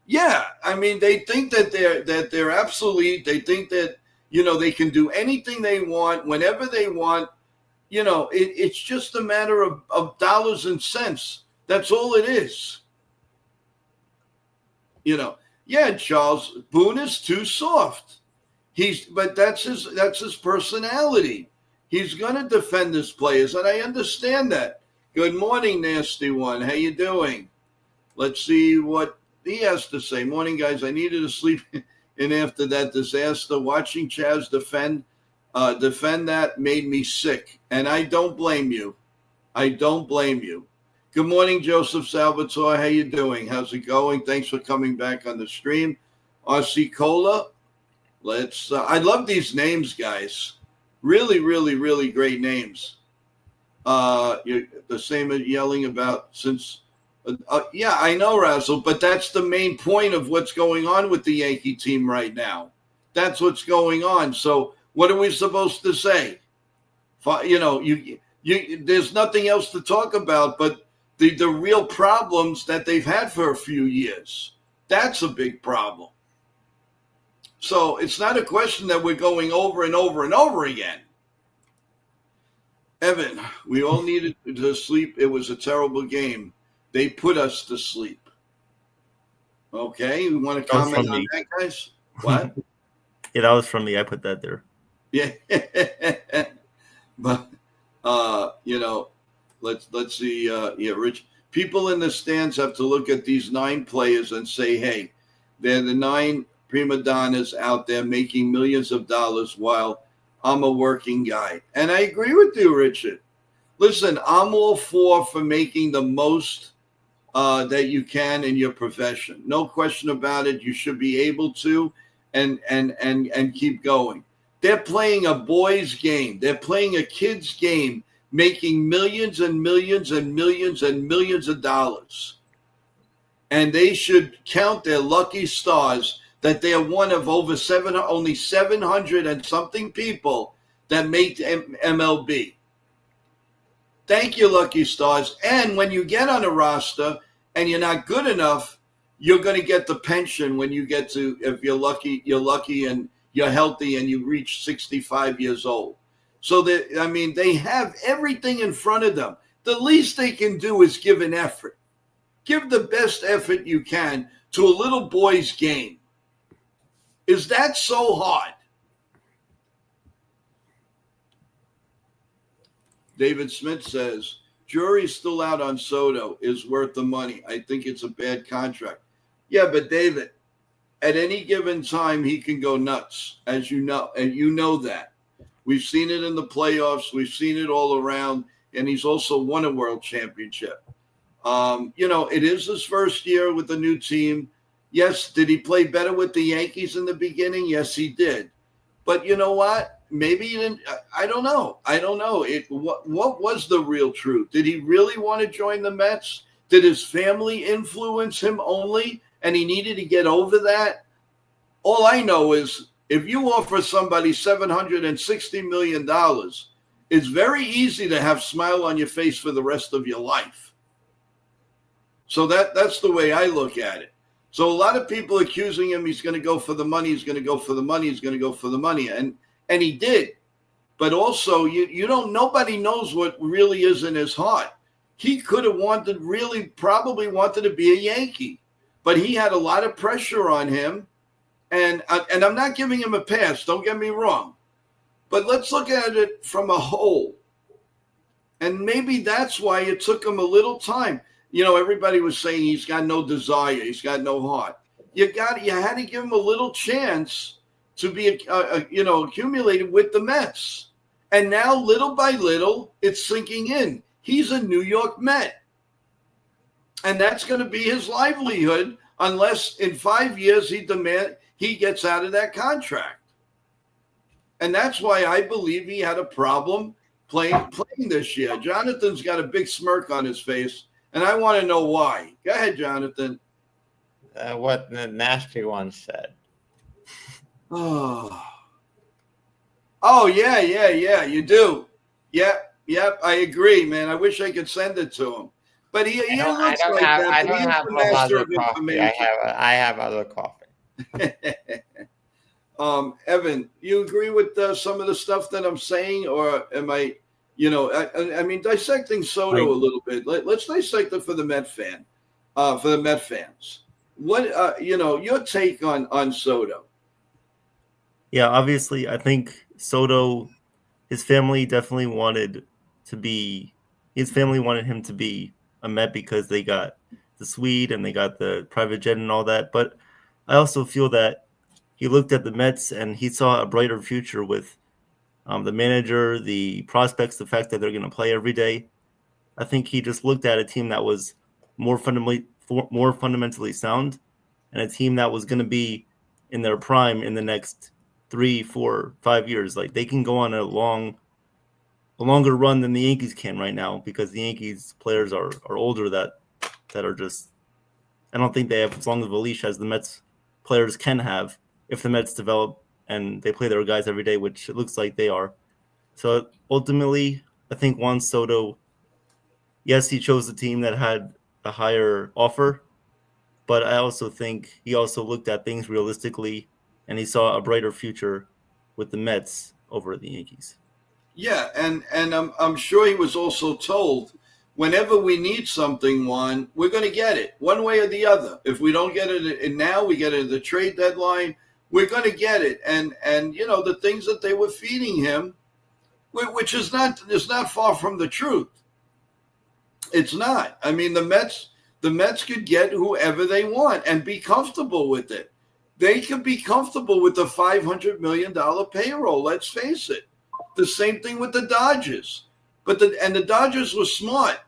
Yeah, I mean, they think that they're absolute. They think that they can do anything they want whenever they want. It's just a matter of dollars and cents. That's all it is. Yeah, Charles, Boone is too soft. But that's his personality. He's going to defend his players, and I understand that. Good morning, Nasty One. How you doing? Let's see what he has to say. Morning, guys. I needed to sleep in after that disaster. Watching Chaz defend that made me sick, and I don't blame you. I don't blame you. Good morning, Joseph Salvatore. How you doing? How's it going? Thanks for coming back on the stream. RC Cola. I love these names, guys. Really, really, really great names. You're the same as yelling about since. Yeah, I know, Razzle, but that's the main point of what's going on with the Yankee team right now. That's what's going on. So what are we supposed to say? There's nothing else to talk about but the real problems that they've had for a few years. That's a big problem. So it's not a question that we're going over and over and over again. Evan, we all needed to sleep. It was a terrible game. They put us to sleep. Okay, you want to That was comment from on me. that, guys? What? Yeah, that was from me. I put that there. Yeah. But let's see. Rich. People in the stands have to look at these 9 players and say, hey, they're the 9 prima donnas out there making millions of dollars while I'm a working guy. And I agree with you, Richard. Listen, I'm all for making the most that you can in your profession. No question about it. You should be able to and keep going. They're playing a boys' game. They're playing a kid's game, making millions and millions and millions and millions of dollars. And they should count their lucky stars that they are one of only 700 and something people that make MLB. Thank you, lucky stars. And when you get on a roster and you're not good enough, you're going to get the pension when you get to, if you're lucky and you're healthy and you reach 65 years old. So they have everything in front of them. The least they can do is give an effort. Give the best effort you can to a little boy's game. Is that so hard? David Smith says, jury's still out on Soto. Is worth the money. I think it's a bad contract. Yeah, but David, at any given time, he can go nuts, as you know, and you know that. We've seen it in the playoffs. We've seen it all around, and he's also won a world championship. It is his first year with the new team. Yes, did he play better with the Yankees in the beginning? Yes, he did. But you know what? Maybe he didn't. I don't know. What was the real truth? Did he really want to join the Mets? Did his family influence him only, and he needed to get over that? All I know is if you offer somebody $760 million, it's very easy to have a smile on your face for the rest of your life. So that's the way I look at it. So a lot of people accusing him, he's going to go for the money, he's going to go for the money, he's going to go for the money. And he did. But also, nobody knows what really is in his heart. He could have probably wanted to be a Yankee. But he had a lot of pressure on him. And I'm not giving him a pass, don't get me wrong. But let's look at it from a whole. And maybe that's why it took him a little time. Everybody was saying he's got no desire, he's got no heart. You had to give him a little chance to be, accumulated with the Mets. And now, little by little, it's sinking in. He's a New York Met. And that's going to be his livelihood unless in 5 years he gets out of that contract. And that's why I believe he had a problem playing this year. Jonathan's got a big smirk on his face, and I want to know why. Go ahead, Jonathan. What the nasty one said. Oh, yeah, you do. Yep, I agree, man. I wish I could send it to him. But he looks like that. I don't have a master of coffee. I have other coffee. Evan, you agree with some of the stuff that I'm saying, or am I, dissecting Soto a little bit. Let's dissect it for the Met fans. What, your take on Soto? Yeah, obviously, I think Soto, his family definitely wanted him to be a Met because they got the suite and they got the private jet and all that. But I also feel that he looked at the Mets and he saw a brighter future with the manager, the prospects, the fact that they're going to play every day. I think he just looked at a team that was more fundamentally sound and a team that was going to be in their prime in the next 3, 4, 5 years. Like they can go on a longer run than the Yankees can right now because the Yankees players are older that are just, I don't think they have as long of a leash as the Mets players can have if the Mets develop and they play their guys every day, which it looks like they are. So ultimately, I think Juan Soto, yes, he chose the team that had a higher offer, but I also think he also looked at things realistically and he saw a brighter future with the Mets over the Yankees. Yeah, and I'm sure he was also told whenever we need something, Juan, we're going to get it one way or the other. If we don't get it now, we get it at the trade deadline. We're going to get it. And the things that they were feeding him, which is not far from the truth. It's not. I mean, the Mets could get whoever they want and be comfortable with it. They could be comfortable with the $500 million payroll. Let's face it. The same thing with the Dodgers. But the Dodgers were smart.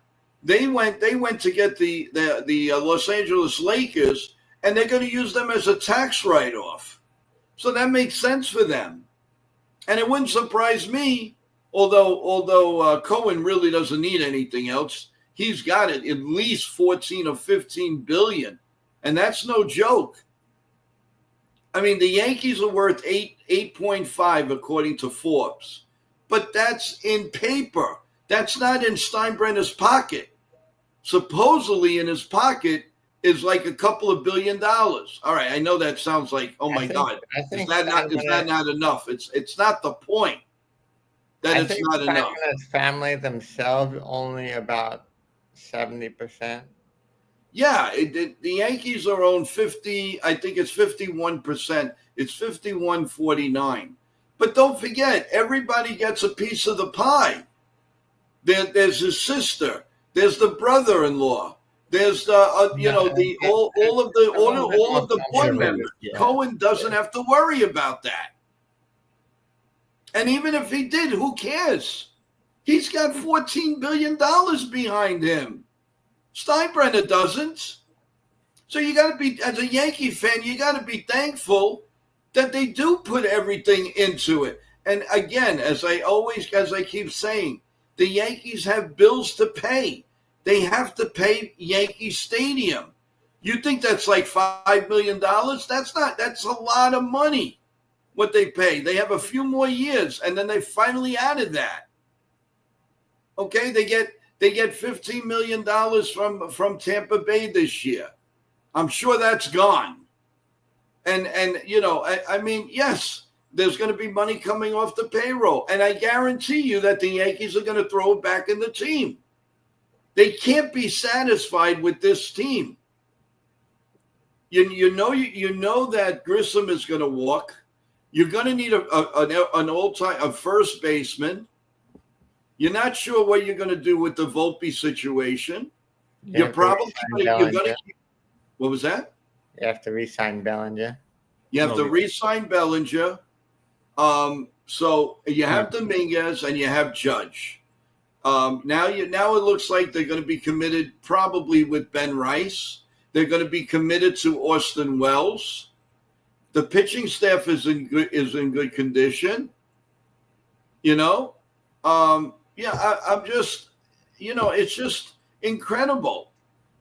They went to get the Los Angeles Lakers, and they're going to use them as a tax write-off. So that makes sense for them. And it wouldn't surprise me, although Cohen really doesn't need anything else. He's got it at least 14 or 15 billion, and that's no joke. I mean, the Yankees are worth 8.5 according to Forbes, but that's in paper. That's not in Steinbrenner's pocket. Supposedly in his pocket is like a couple of $1 billion. All right, I know that sounds like, oh my God, is that not enough? It's not the point that it's not enough. Steinbrenner's family themselves only about 70%. Yeah, the Yankees are owned 50. I think it's 51%. It's 51-49. But don't forget, everybody gets a piece of the pie. There's his sister. There's the brother-in-law. There's the all of the board members. Yeah. Cohen doesn't have to worry about that. And even if he did, who cares? He's got $14 billion behind him. Steinbrenner doesn't. So you got to be, as a Yankee fan, you got to be thankful that they do put everything into it. And again, as I keep saying, the Yankees have bills to pay. They have to pay Yankee Stadium. You think that's like $5 million? That's not. That's a lot of money, what they pay. They have a few more years, and then they finally added that. Okay, they get $15 million from Tampa Bay this year. I'm sure that's gone. And I mean, yes, there's going to be money coming off the payroll. And I guarantee you that the Yankees are going to throw it back in the team. They can't be satisfied with this team. You know that Grissom is going to walk. You're going to need a first baseman. You're not sure what you're going to do with the Volpe situation. You're probably going to keep. What was that? You have to re-sign Bellinger. You have to re-sign Bellinger. So you have Dominguez and you have Judge. Now it looks like they're going to be committed probably with Ben Rice. They're going to be committed to Austin Wells. The pitching staff is in good condition. I'm just, it's just incredible.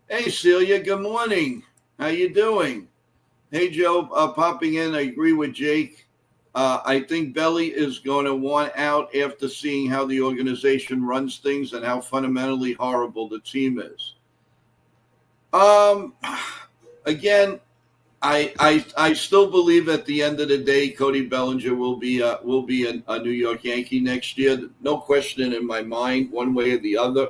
Hey, Celia, good morning. How you doing? Hey, Joe, popping in. I agree with Jake. I think Belly is going to want out after seeing how the organization runs things and how fundamentally horrible the team is. Again, I still believe at the end of the day, Cody Bellinger will be a New York Yankee next year. No question in my mind, one way or the other.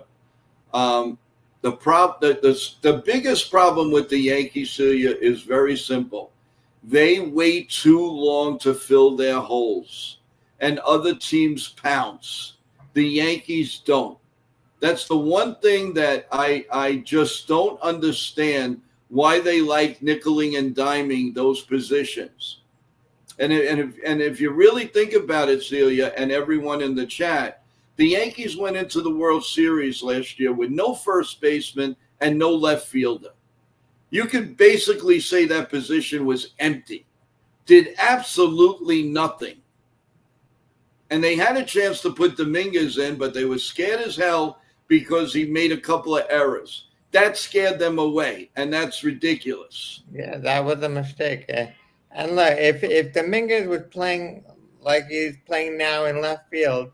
The biggest problem with the Yankees, Celia, is very simple. They wait too long to fill their holes, and other teams pounce. The Yankees don't. That's the one thing that I just don't understand, why they like nickeling and diming those positions. And if you really think about it, Celia, and everyone in the chat, the Yankees went into the World Series last year with no first baseman and no left fielder. You could basically say that position was empty, did absolutely nothing. And they had a chance to put Dominguez in, but they were scared as hell because he made a couple of errors. That scared them away, and that's ridiculous. Yeah, that was a mistake. And look, if Dominguez was playing like he's playing now in left field,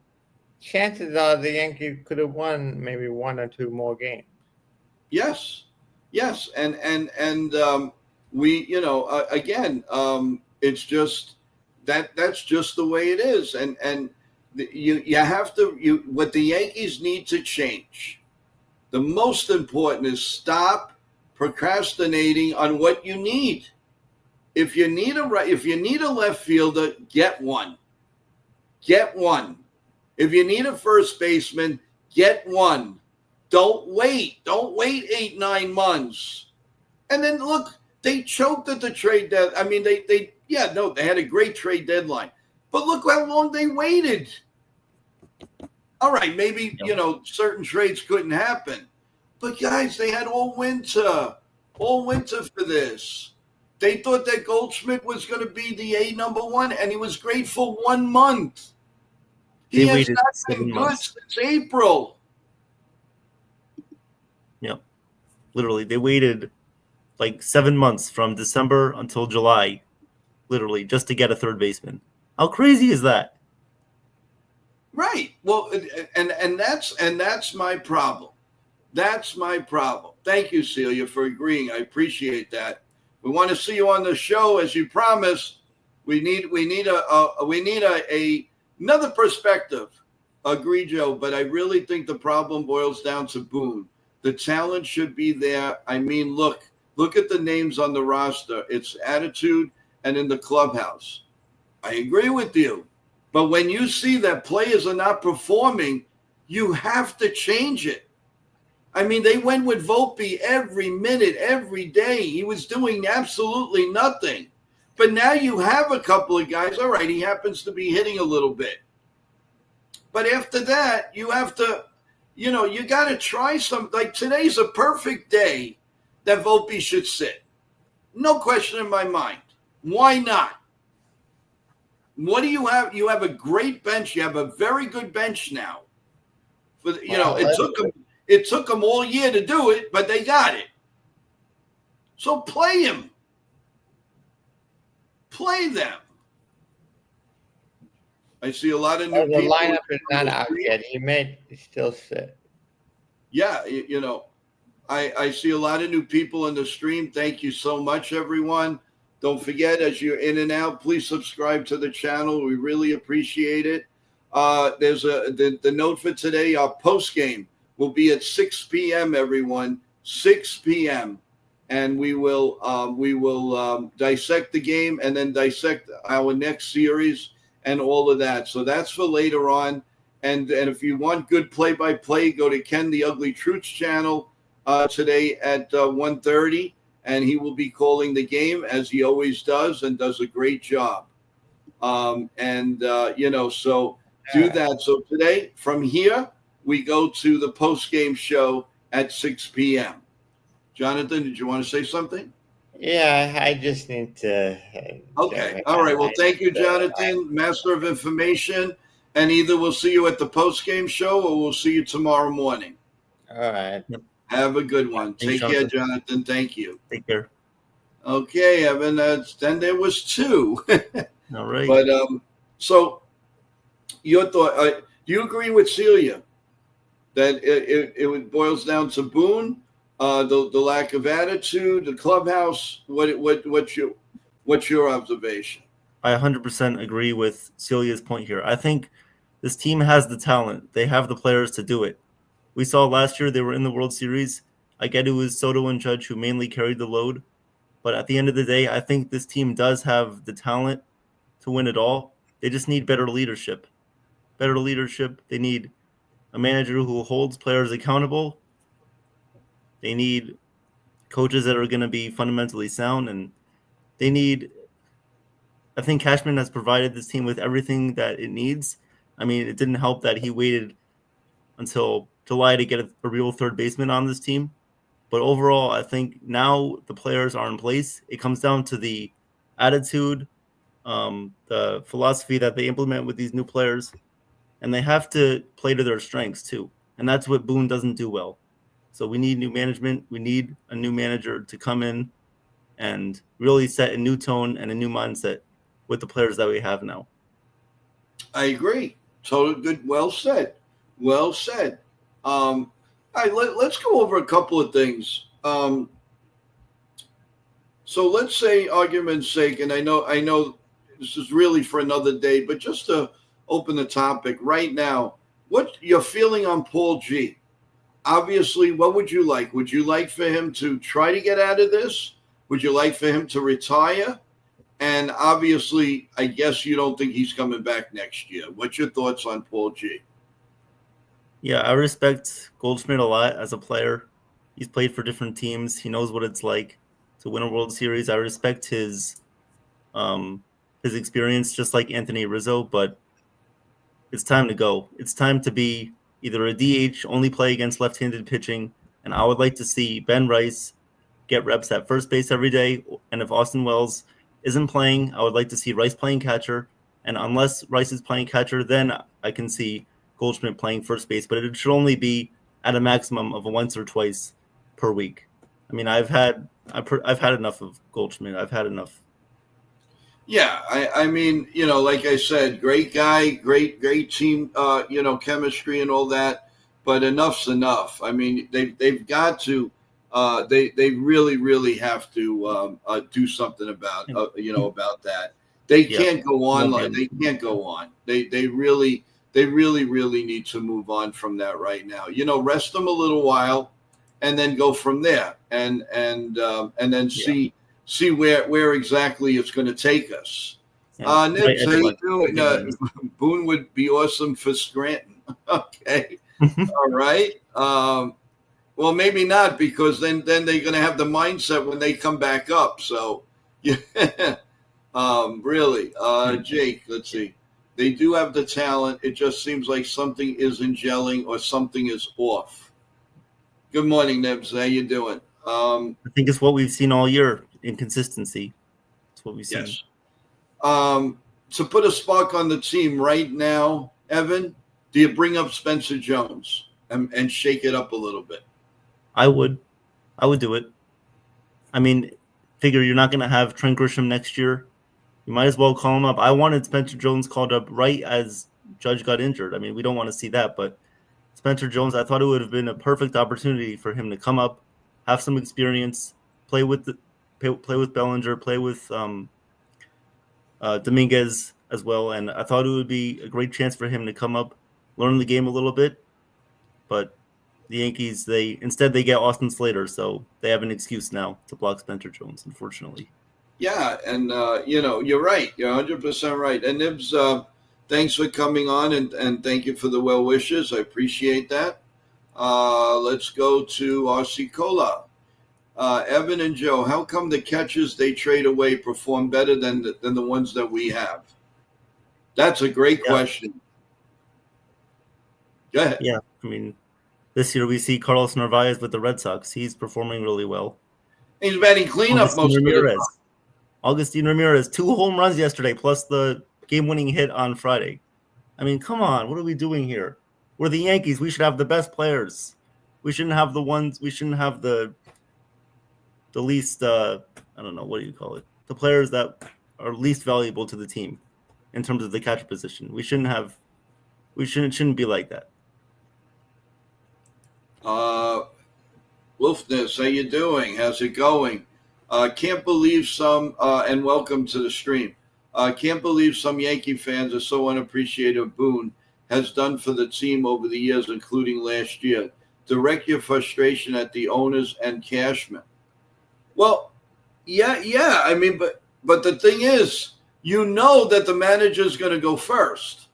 chances are the Yankees could have won maybe one or two more games. Yes, and we, again, it's just that's just the way it is, and you have to what the Yankees need to change The most important is stop procrastinating on what you need. If you need a left fielder, get one. Get one. If you need a first baseman, get one. Don't wait. Don't wait 8-9 months. And then look, they choked at the trade deadline. I mean, they had a great trade deadline. But look how long they waited. All right, maybe, certain trades couldn't happen. But guys, they had all winter for this. They thought that Goldschmidt was going to be the A number one, and he was great for 1 month. He has not been good since April. Yep. Literally, they waited like 7 months from December until July, literally, just to get a third baseman. How crazy is that? Right. Well, and that's my problem. That's my problem. Thank you, Celia, for agreeing. I appreciate that. We want to see you on the show, as you promised. We need another perspective. Agree, Joe. But I really think the problem boils down to Boone. The talent should be there. I mean, look at the names on the roster. It's attitude and in the clubhouse. I agree with you. But when you see that players are not performing, you have to change it. I mean, they went with Volpe every minute, every day. He was doing absolutely nothing. But now you have a couple of guys. All right, he happens to be hitting a little bit. But after that, you have to, you got to try some. Like today's a perfect day that Volpe should sit. No question in my mind. Why not? What do you have? You have a great bench. You have a very good bench now. It took them all year to do it, but they got it. So play him. Play them. I see a lot of new people. The lineup is not out yet. He may still sit. Yeah, I see a lot of new people in the stream. Thank you so much, everyone. Don't forget, as you're in and out, please subscribe to the channel. We really appreciate it. There's the note for today. Our post game will be at 6 p.m. Everyone, 6 p.m. And we will dissect the game and then dissect our next series and all of that. So that's for later on. And if you want good play-by-play, go to Ken the Ugly Truths channel today at 1:30. And he will be calling the game as he always does and does a great job. So do that. So today, from here, we go to the post-game show at 6 p.m. Jonathan, did you want to say something? Yeah, I just need to. Okay. All right. Well, thank you, Jonathan, master of information. And either we'll see you at the post-game show or we'll see you tomorrow morning. All right. Have a good one. Take care, Jonathan. Thank you. Take care. Okay, Evan. Then there was two. All right. But so your thought? Do you agree with Celia that it boils down to Boone, the lack of attitude, the clubhouse? What's your observation? I 100% agree with Celia's point here. I think this team has the talent. They have the players to do it. We saw last year they were in the World Series. I get it was Soto and Judge who mainly carried the load. But at the end of the day, I think this team does have the talent to win it all. They just need better leadership. Better leadership. They need a manager who holds players accountable. They need coaches that are going to be fundamentally sound. And they need, I think Cashman has provided this team with everything that it needs. I mean, it didn't help that he waited until July to get a real third baseman on this team. But overall, I think now the players are in place. It comes down to the attitude, the philosophy that they implement with these new players, and they have to play to their strengths too. And that's what Boone doesn't do well. So we need new management. We need a new manager to come in and really set a new tone and a new mindset with the players that we have now. I agree. Totally good. Well said. Well said. All right, let's go over a couple of things. So let's say, argument's sake, and I know this is really for another day, but just to open the topic right now, what you're feeling on Paul G? obviously, what would you like? Would you like for him to try to get out of this? Would you like for him to retire? And obviously, I guess you don't think he's coming back next year. What's your thoughts on Paul G? Yeah, I respect Goldschmidt a lot as a player. He's played for different teams. He knows what it's like to win a World Series. I respect his experience, just like Anthony Rizzo, but it's time to go. It's time to be either a DH, only play against left-handed pitching, and I would like to see Ben Rice get reps at first base every day. And if Austin Wells isn't playing, I would like to see Rice playing catcher. And unless Rice is playing catcher, then I can see Goldschmidt playing first base. But it should only be at a maximum of once or twice per week. I mean, I've had enough of Goldschmidt. I've had enough. Yeah, I mean, like I said, great guy, great team, chemistry and all that. But enough's enough. I mean, they've got to. They really have to do something about that. They can't go on like they can't go on. They really need to move on from that right now. Rest them a little while, and then go from there, and then see where exactly it's going to take us. Nibs, how you doing? Boone would be awesome for Scranton. Okay, all right. Well, maybe not, because then they're going to have the mindset when they come back up. So, yeah, really, Jake, let's see. They do have the talent. It just seems like something isn't gelling or something is off. Good morning, Nibs. How you doing? I think it's what we've seen all year, inconsistency. It's what we've seen. Yes. To put a spark on the team right now, Evan, do you bring up Spencer Jones and shake it up a little bit? I would do it. I mean, figure you're not going to have Trent Grisham next year. You might as well call him up. I wanted Spencer Jones called up right as Judge got injured. I mean, we don't want to see that, but Spencer Jones, I thought it would have been a perfect opportunity for him to come up, have some experience, play with Bellinger, play with Dominguez as well, and I thought it would be a great chance for him to come up, learn the game a little bit, but the Yankees, they get Austin Slater, so they have an excuse now to block Spencer Jones, unfortunately. Yeah, and you're right. You're 100% right. And Nibs, thanks for coming on, and thank you for the well wishes. I appreciate that. Let's go to RC Cola. Evan and Joe, how come the catchers they trade away perform better than the ones that we have? That's a great question. Go ahead. Yeah, I mean, this year we see Carlos Narvaez with the Red Sox. He's performing really well. He's batting cleanup most of the time. Augustin Ramirez, 2 home runs yesterday, plus the game-winning hit on Friday. I mean, come on, what are we doing here? We're the Yankees. We should have the best players. We shouldn't have the least, I don't know, what do you call it? The players that are least valuable to the team in terms of the catcher position. We shouldn't be like that. Wolfness, how you doing? How's it going? Can't believe some, and welcome to the stream. Can't believe some Yankee fans are so unappreciative of Boone has done for the team over the years, including last year. Direct your frustration at the owners and Cashman. Well, yeah. I mean, but the thing is, that the manager is going to go first.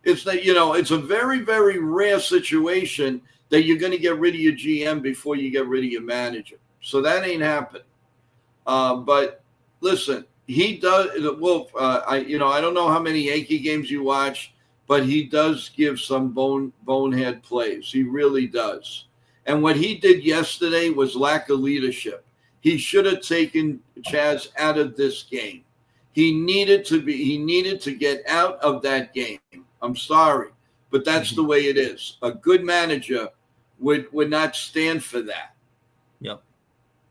It's that, it's a very, very rare situation that you're going to get rid of your GM before you get rid of your manager. So that ain't happening. But listen, he does. Wolf, I don't know how many Yankee games you watch, but he does give some bonehead plays. He really does. And what he did yesterday was lack of leadership. He should have taken Chaz out of this game. He needed to get out of that game. I'm sorry, but that's the way it is. A good manager would not stand for that. Yep.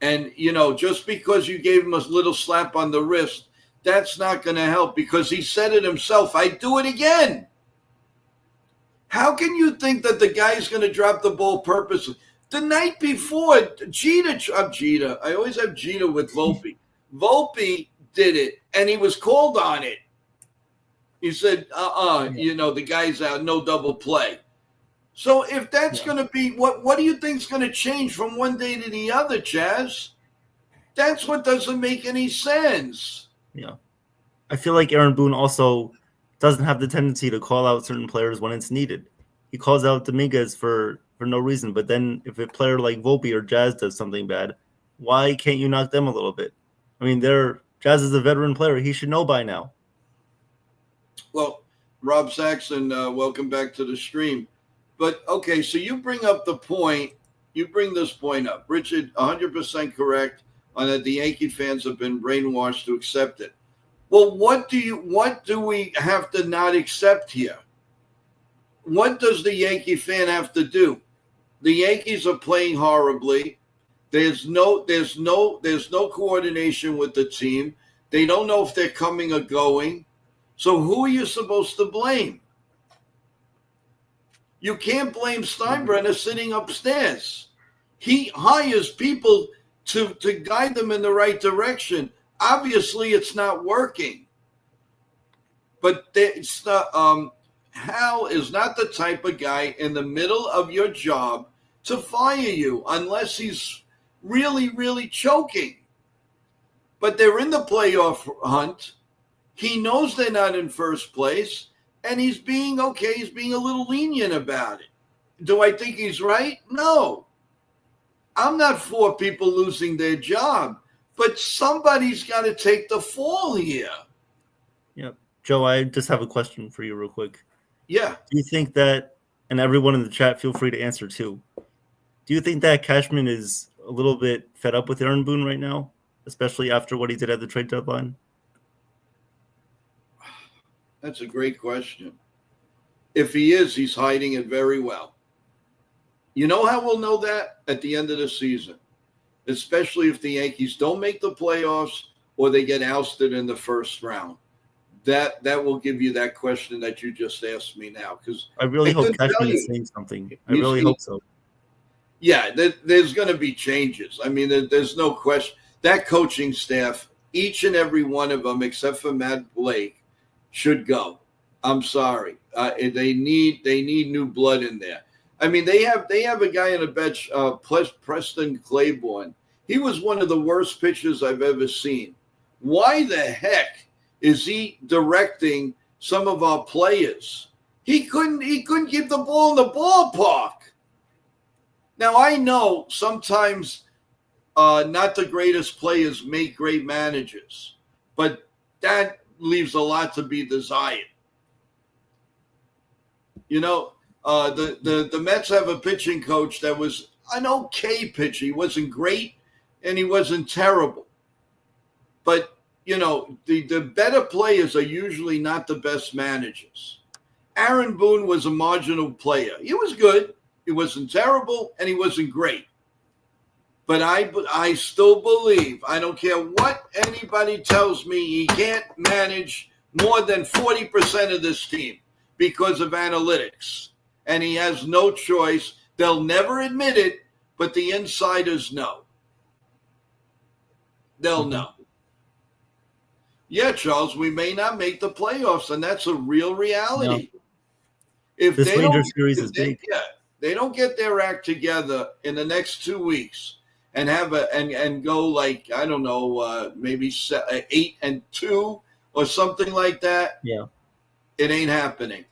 And, just because you gave him a little slap on the wrist, that's not going to help, because he said it himself. I'd do it again. How can you think that the guy's going to drop the ball purposely? The night before, Jeter. I always have Jeter with Volpe. Volpe did it, and he was called on it. He said, the guy's out, no double play. So if that's Yeah. going to be what do you think is going to change from one day to the other, Chaz? That's what doesn't make any sense. Yeah. I feel like Aaron Boone also doesn't have the tendency to call out certain players when it's needed. He calls out Dominguez for no reason, but then if a player like Volpe or Jazz does something bad, why can't you knock them a little bit? I mean, Jazz is a veteran player. He should know by now. Well, Rob Saxon, welcome back to the stream. But okay, so you bring up the point. You bring this point up, Richard. 100% correct on that. The Yankee fans have been brainwashed to accept it. Well, what do we have to not accept here? What does the Yankee fan have to do? The Yankees are playing horribly. There's no coordination with the team. They don't know if they're coming or going. So who are you supposed to blame? You can't blame Steinbrenner sitting upstairs. He hires people to guide them in the right direction. Obviously, it's not working. But it's not, Hal is not the type of guy in the middle of your job to fire you unless he's really, really choking. But they're in the playoff hunt. He knows they're not in first place, and he's being a little lenient about it. Do I think he's right? No. I'm not for people losing their job, but somebody's got to take the fall here. Yeah. Joe, I just have a question for you real quick. Yeah. Do you think that, and everyone in the chat, feel free to answer too, do you think that Cashman is a little bit fed up with Aaron Boone right now, especially after what he did at the trade deadline? That's a great question. If he is, he's hiding it very well. You know how we'll know that? At the end of the season, especially if the Yankees don't make the playoffs or they get ousted in the first round. That will give you that question that you just asked me now. Because I really hope Cashman is saying something. I really hope so. Yeah, there's going to be changes. I mean, there's no question. That coaching staff, each and every one of them, except for Matt Blake, should go. I'm sorry. They need new blood in there. I mean, they have a guy on the bench, Preston Claiborne. He was one of the worst pitchers I've ever seen. Why the heck is he directing some of our players? He couldn't keep the ball in the ballpark. Now, I know sometimes not the greatest players make great managers, but that leaves a lot to be desired. You know, the Mets have a pitching coach that was an okay pitcher. He wasn't great and he wasn't terrible. But, you know, the better players are usually not the best managers. Aaron Boone was a marginal player. He was good. He wasn't terrible, and he wasn't great. But I still believe, I don't care what anybody tells me, he can't manage more than 40% of this team because of analytics. And he has no choice. They'll never admit it, but the insiders know. They'll know. Yeah, Charles, we may not make the playoffs, and that's a real reality. No. If this they Rangers series is big. They don't get their act together in the next 2 weeks and have and go like, I don't know, maybe 8-2 or something like that. Yeah, it ain't happening.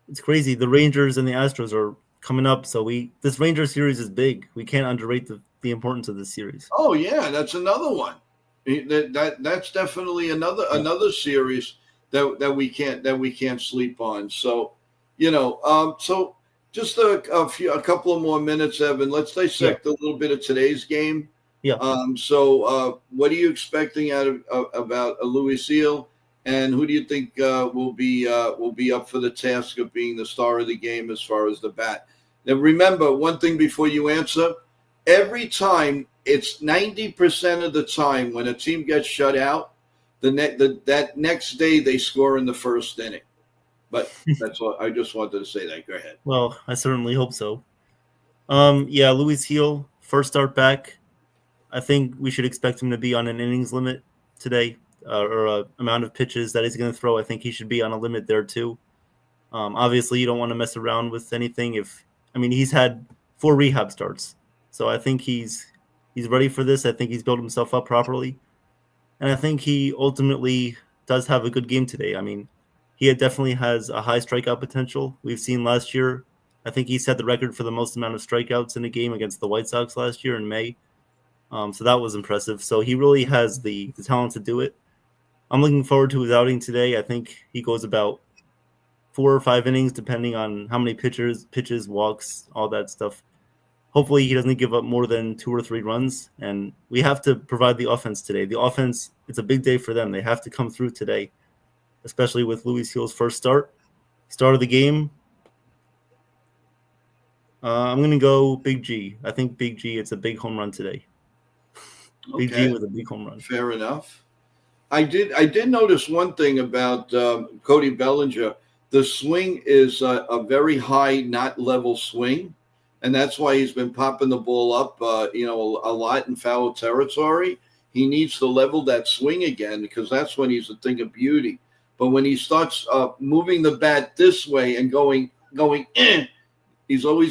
It's crazy. The Rangers and the Astros are coming up, so this Rangers series is big. We can't underrate the importance of this series. Oh yeah, that's another one. That's definitely another series that we can't sleep on. So, you know, so just a couple of more minutes, Evan. Let's dissect a little bit of today's game. Yeah. So, what are you expecting about Luis Seal, and who do you think will be up for the task of being the star of the game as far as the bat? Now, remember one thing before you answer. Every time, it's 90% of the time when a team gets shut out, that next day they score in the first inning. But that's all. I just wanted to say that. Go ahead. Well, I certainly hope so. Luis Heel, first start back. I think we should expect him to be on an innings limit today, or amount of pitches that he's going to throw. I think he should be on a limit there too. Obviously, you don't want to mess around with anything if I mean, he's had 4 rehab starts, so I think he's ready for this. I think he's built himself up properly, and I think he ultimately does have a good game today. I mean, he definitely has a high strikeout potential. We've seen last year. I think he set the record for the most amount of strikeouts in a game against the White Sox last year in May. So that was impressive. So he really has the talent to do it. I'm looking forward to his outing today. I think he goes about 4 or 5 innings, depending on how many pitches, walks, all that stuff. Hopefully he doesn't give up more than 2 or 3 runs. And we have to provide the offense today. The offense, it's a big day for them. They have to come through today, especially with Luis Gil's first start of the game. I'm going to go Big G. I think Big G, it's a big home run today. Okay. Big G with a big home run. Fair enough. I did notice one thing about Cody Bellinger. The swing is a very high, not level swing, and that's why he's been popping the ball up, a lot in foul territory. He needs to level that swing again because that's when he's a thing of beauty. But when he starts moving the bat this way and going he's only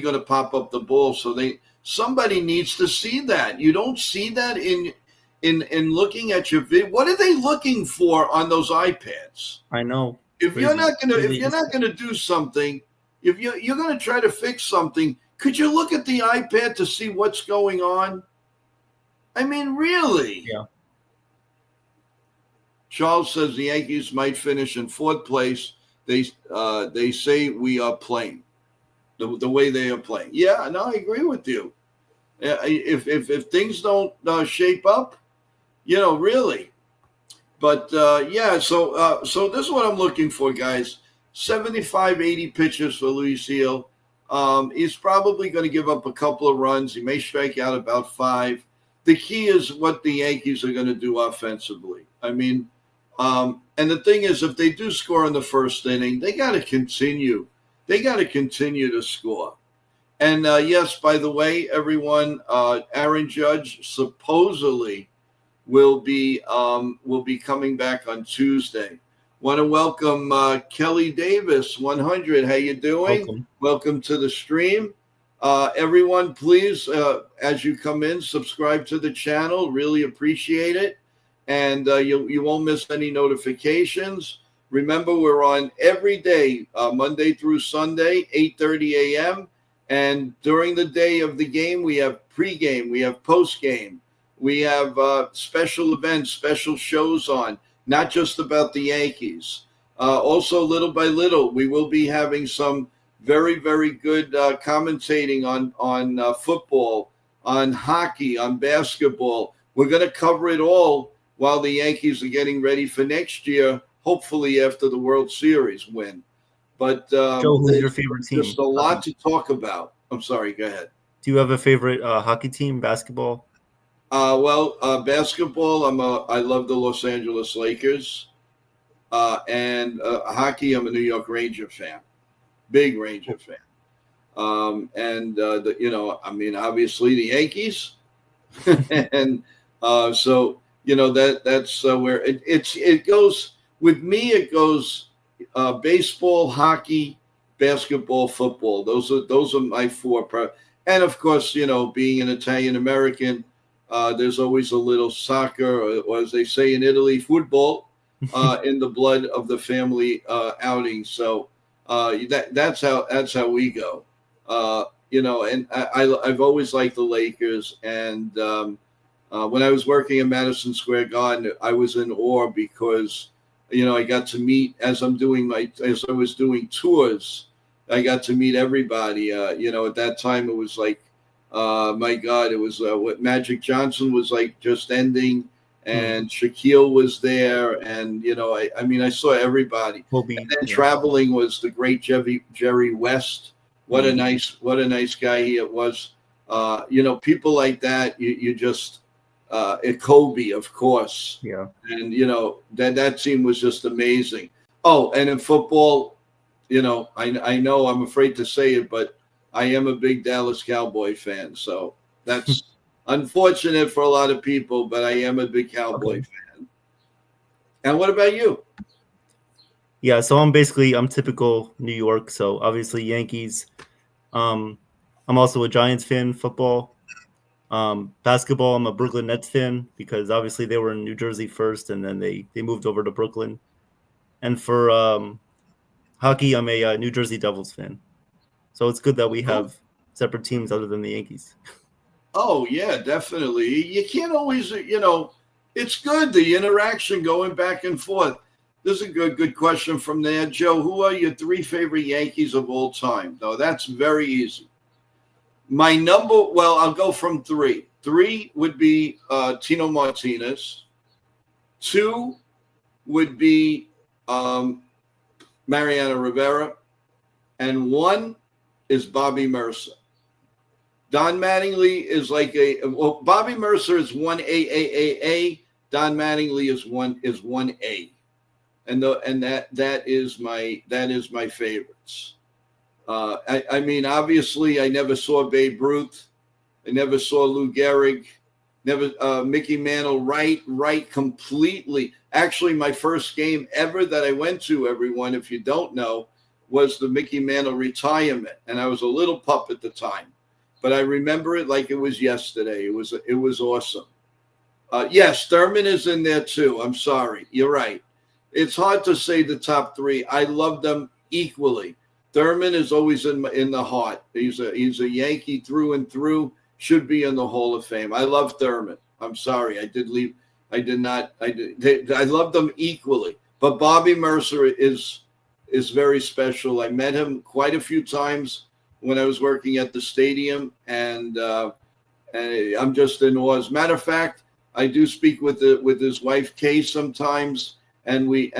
gonna pop up the ball. So somebody needs to see that. You don't see that in looking at your video. What are they looking for on those iPads? I know. If you're not gonna do something, if you're gonna try to fix something, could you look at the iPad to see what's going on? I mean, really? Yeah. Charles says the Yankees might finish in 4th place. They say we are playing the way they are playing. Yeah, no, I agree with you. If things don't shape up, really. But so this is what I'm looking for, guys. 75, 80 pitches for Luis Gil. He's probably going to give up a couple of runs. He may strike out about 5. The key is what the Yankees are going to do offensively. I mean, and the thing is, if they do score in the first inning, they got to continue. They got to continue to score. And yes, by the way, everyone, Aaron Judge supposedly will be coming back on Tuesday. Want to welcome Kelly Davis, 100. How you doing? Welcome to the stream. Everyone, please, as you come in, subscribe to the channel. Really appreciate it. And you won't miss any notifications. Remember, we're on every day, Monday through Sunday, 8:30 a.m. And during the day of the game, we have pregame, we have postgame. We have special events, special shows on, not just about the Yankees. Also, little by little, we will be having some very, very good commentating on football, on hockey, on basketball. We're going to cover it all while the Yankees are getting ready for next year, hopefully after the World Series win. But Joe, who's your favorite team? There's a lot to talk about. I'm sorry, go ahead. Do you have a favorite hockey team, basketball? Basketball, I love the Los Angeles Lakers. And hockey, I'm a New York Ranger fan. Big Ranger fan. Obviously the Yankees. And so, that's where it goes. With me, it goes baseball, hockey, basketball, football. Those are my 4. And of course, being an Italian American, there's always a little soccer, or as they say in Italy, football, in the blood of the family outing. So that's how we go. And I've always liked the Lakers. And when I was working in Madison Square Garden, I was in awe because I got to meet as I was doing tours. I got to meet everybody. At that time it was like, my God, it was what Magic Johnson was like just ending, and Shaquille was there, and I saw everybody. And then traveling was the great Jerry West. What a nice guy he was. People like that. You just Kobe, of course. Yeah. And that team was just amazing. Oh, and in football, I know I'm afraid to say it, but I am a big Dallas Cowboy fan. So that's unfortunate for a lot of people, but I am a big Cowboy fan. And what about you? Yeah, so I'm typical New York. So obviously Yankees. I'm also a Giants fan, football. Basketball, I'm a Brooklyn Nets fan because obviously they were in New Jersey first and then they moved over to Brooklyn. And for hockey, I'm a New Jersey Devils fan. So it's good that we have separate teams other than the Yankees. Oh, yeah, definitely. You can't always, it's good, the interaction going back and forth. This is a good question from there. Joe, who are your 3 favorite Yankees of all time? No, that's very easy. I'll go from 3. 3 would be Tino Martinez. 2 would be Mariano Rivera. And 1 is Bobby Mercer. Don Mattingly is Bobby Mercer is 1A. Don Mattingly is 1A. And that is my favorites. I mean, obviously, I never saw Babe Ruth. I never saw Lou Gehrig. Never Mickey Mantle. Right, completely. Actually, my first game ever that I went to, everyone, if you don't know, was the Mickey Mantle retirement, and I was a little pup at the time, but I remember it like it was yesterday. It was awesome. Yes, Thurman is in there too. I'm sorry, you're right. It's hard to say the top 3. I love them equally. Thurman is always in the heart. He's a Yankee through and through. Should be in the Hall of Fame. I love Thurman. I'm sorry, I love them equally. But Bobby Mercer is very special. I met him quite a few times when I was working at the stadium, and I'm just in awe. As a matter of fact, I do speak with his wife Kay sometimes, and we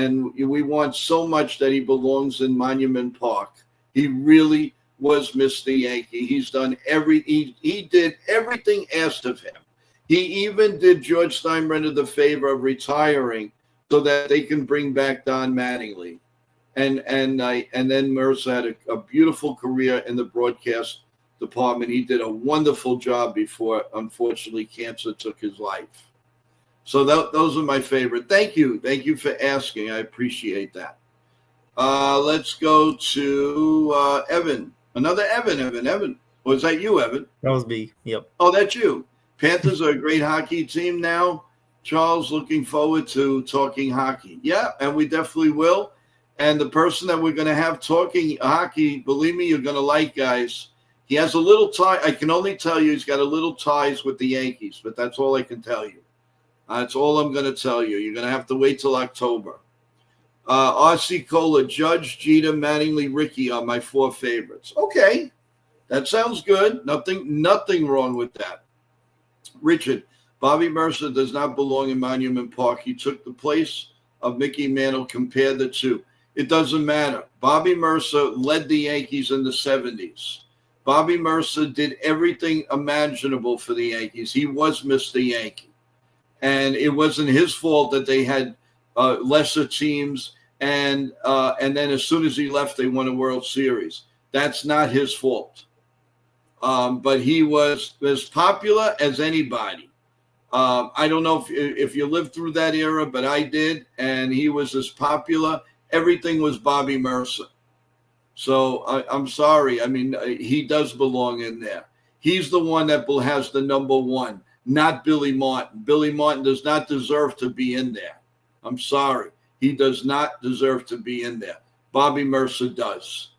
want so much that he belongs in Monument Park. He really was Mr. Yankee. He's done he did everything asked of him. He even did George Steinbrenner the favor of retiring so that they can bring back Don Mattingly. And then Mercer had a beautiful career in the broadcast department. He did a wonderful job before, unfortunately, cancer took his life. So those are my favorite. Thank you for asking. I appreciate that. Let's go to Evan. Another Evan. Was that you, Evan? That was me. Yep. Oh, that's you. Panthers are a great hockey team now. Charles, looking forward to talking hockey. Yeah, and we definitely will. And the person that we're going to have talking hockey, believe me, you're going to like, guys. He has a little tie. I can only tell you he's got a little ties with the Yankees, but that's all I can tell you. That's all I'm going to tell you. You're going to have to wait till October. R.C. Cola, Judge, Jeter, Mattingly, Rickey are my 4 favorites. Okay, that sounds good. Nothing wrong with that. Richard, Bobby Mercer does not belong in Monument Park. He took the place of Mickey Mantle. Compare the 2. It doesn't matter. Bobby Mercer led the Yankees in the 70s. Bobby Mercer did everything imaginable for the Yankees. He was Mr. Yankee. And it wasn't his fault that they had lesser teams. And then as soon as he left, they won a World Series. That's not his fault. But he was as popular as anybody. I don't know if you lived through that era, but I did. And he was as popular. Everything was Bobby Mercer. So I'm sorry. I mean, he does belong in there. He's the one that has the number 1, not Billy Martin. Billy Martin does not deserve to be in there. I'm sorry. He does not deserve to be in there. Bobby Mercer does.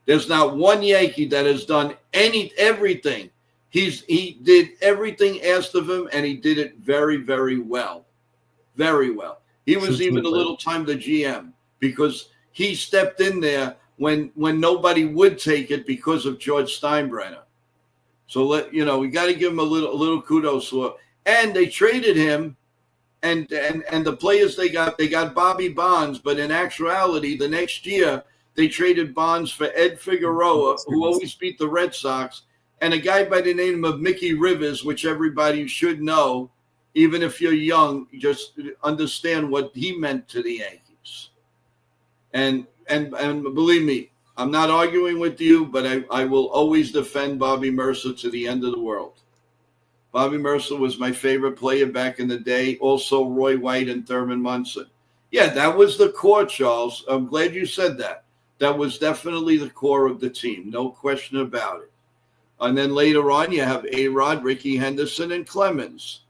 There's not one Yankee that has done everything. He did everything asked of him, and he did it very, very well. Very well. He was even a little time the GM because he stepped in there when nobody would take it because of George Steinbrenner. So we got to give him a little kudos for. And they traded him, and the players they got Bobby Bonds, but in actuality, the next year they traded Bonds for Ed Figueroa, who always beat the Red Sox, and a guy by the name of Mickey Rivers, which everybody should know, even if you're young, just understand what he meant to the Yankees. And believe me, I'm not arguing with you, but I will always defend Bobby Mercer to the end of the world. Bobby Mercer was my favorite player back in the day. Also, Roy White and Thurman Munson. Yeah, that was the core, Charles. I'm glad you said that. that was definitely the core of the team, no question about it. And then later on, you have A-Rod, Ricky Henderson, and Clemens,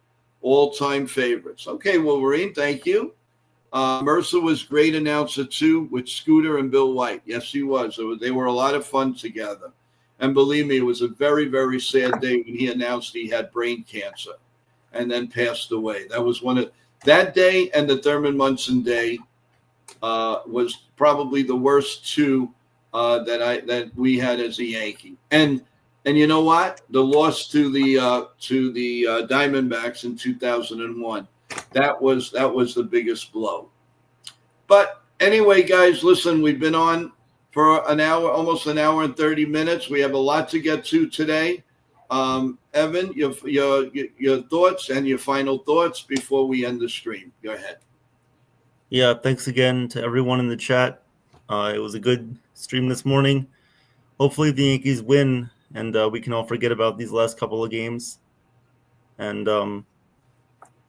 all-time favorites. Okay, Wolverine, thank you. Mercer was great announcer, too, with Scooter and Bill White. Yes, he was. They were a lot of fun together. And believe me, it was a very, very sad day when he announced he had brain cancer and then passed away. That was that day, and the Thurman Munson day was probably the worst two that we had as a Yankee. And you know what? The loss to the Diamondbacks in 2001. That was the biggest blow. But anyway, guys, listen, we've been on for an hour, almost an hour and 30 minutes. We have a lot to get to today. Evan, your thoughts and your final thoughts before we end the stream. Go ahead. Yeah, thanks again to everyone in the chat. It was a good stream this morning. Hopefully the Yankees win, and we can all forget about these last couple of games. And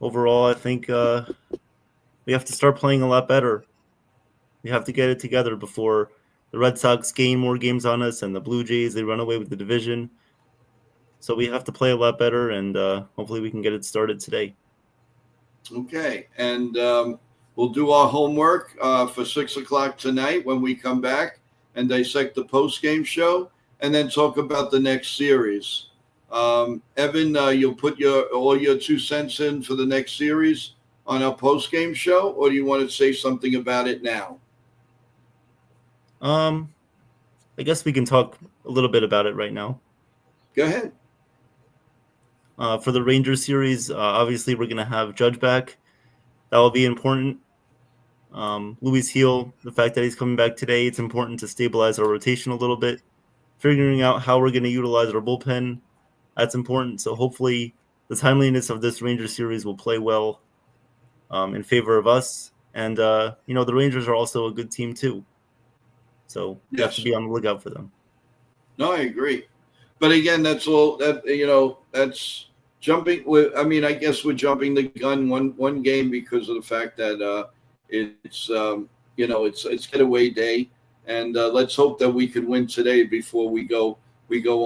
overall, I think we have to start playing a lot better. We have to get it together before the Red Sox gain more games on us and the Blue Jays, they run away with the division. So we have to play a lot better, and hopefully we can get it started today. Okay, and we'll do our homework for 6 o'clock tonight when we come back and dissect the post-game show and then talk about the next series. Evan, you'll put all your 2 cents in for the next series on our post-game show, or do you want to say something about it now? I guess we can talk a little bit about it right now. Go ahead. For the Rangers series, obviously we're going to have Judge back. That will be important. Luis Heel, the fact that he's coming back today, it's important to stabilize our rotation a little bit. Figuring out how we're going to utilize our bullpen, that's important. So hopefully the timeliness of this Rangers series will play well in favor of us. And, the Rangers are also a good team too. So you have to be on the lookout for them. No, I agree. But again, that's all that, that's jumping. I guess we're jumping the gun one game because of the fact that it's getaway day. And let's hope that we can win today before we go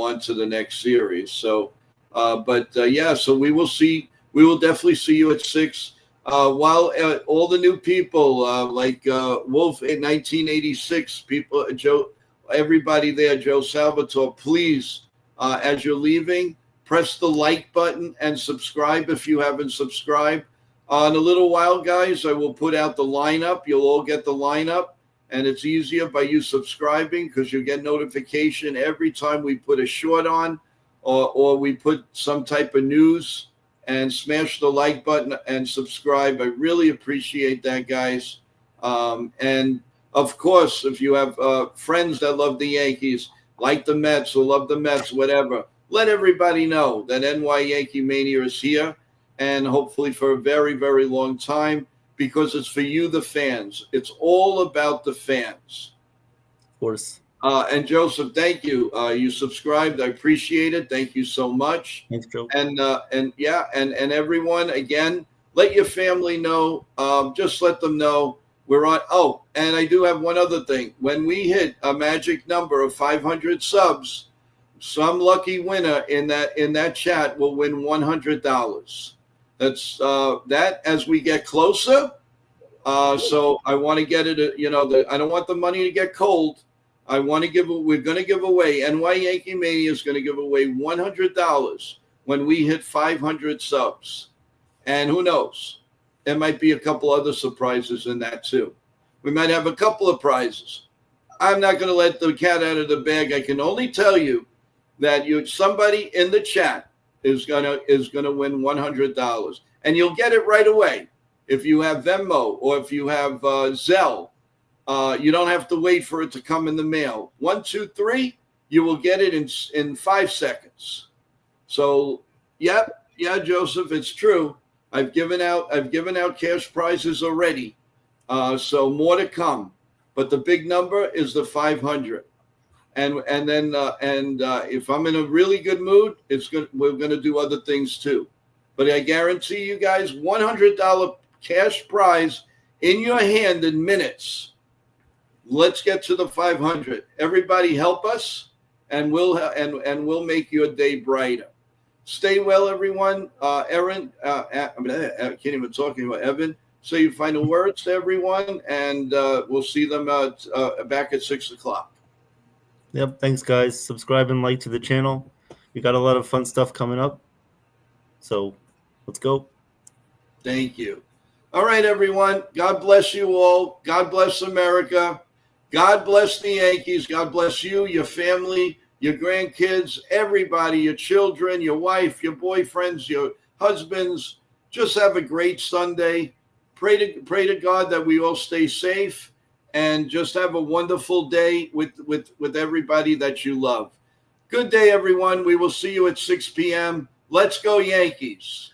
on to the next series. So, so we will see. We will definitely see you at 6. While all the new people like Wolf in 1986, people, Joe, everybody there, Joe Salvatore, please, as you're leaving, press the like button and subscribe if you haven't subscribed. In a little while, guys, I will put out the lineup. You'll all get the lineup. And it's easier by you subscribing because you get notification every time we put a short on or we put some type of news. And smash the like button and subscribe. I really appreciate that, guys. And, of course, if you have friends that love the Yankees, like the Mets or love the Mets, whatever, let everybody know that NY Yankee Mania is here and hopefully for a very, very long time because it's for you, the fans. It's all about the fans. Of course. And Joseph, thank you. You subscribed. I appreciate it. Thank you so much. Thanks, Joe. And everyone, again, let your family know. Just let them know we're on. Oh, and I do have one other thing. When we hit a magic number of 500 subs, some lucky winner in that chat will win $100. That's that as we get closer. So I want to get it. I don't want the money to get cold. We're going to give away, NY Yankee Mania is going to give away $100 when we hit 500 subs. And who knows? There might be a couple other surprises in that too. We might have a couple of prizes. I'm not going to let the cat out of the bag. I can only tell you that somebody in the chat is going to win $100. And you'll get it right away. If you have Venmo or if you have Zelle, you don't have to wait for it to come in the mail. 1, 2, 3, you will get it in 5 seconds. So, yeah, Joseph, it's true. I've given out cash prizes already. So more to come. But the big number is the 500. And then if I'm in a really good mood, we're going to do other things too. But I guarantee you guys, $100 cash prize in your hand in minutes. Let's get to the 500. Everybody help us, and we'll make your day brighter. Stay well, everyone. Erin, I can't even talk anymore. Evan, say your final words to everyone, and we'll see them back at 6 o'clock. Yep. Thanks, guys. Subscribe and like to the channel. We got a lot of fun stuff coming up. So let's go. Thank you. All right, everyone. God bless you all. God bless America. God bless the Yankees. God bless you, your family, your grandkids, everybody, your children, your wife, your boyfriends, your husbands. Just have a great Sunday. Pray to God that we all stay safe, and just have a wonderful day with everybody that you love. Good day, everyone. We will see you at 6 p.m. Let's go, Yankees.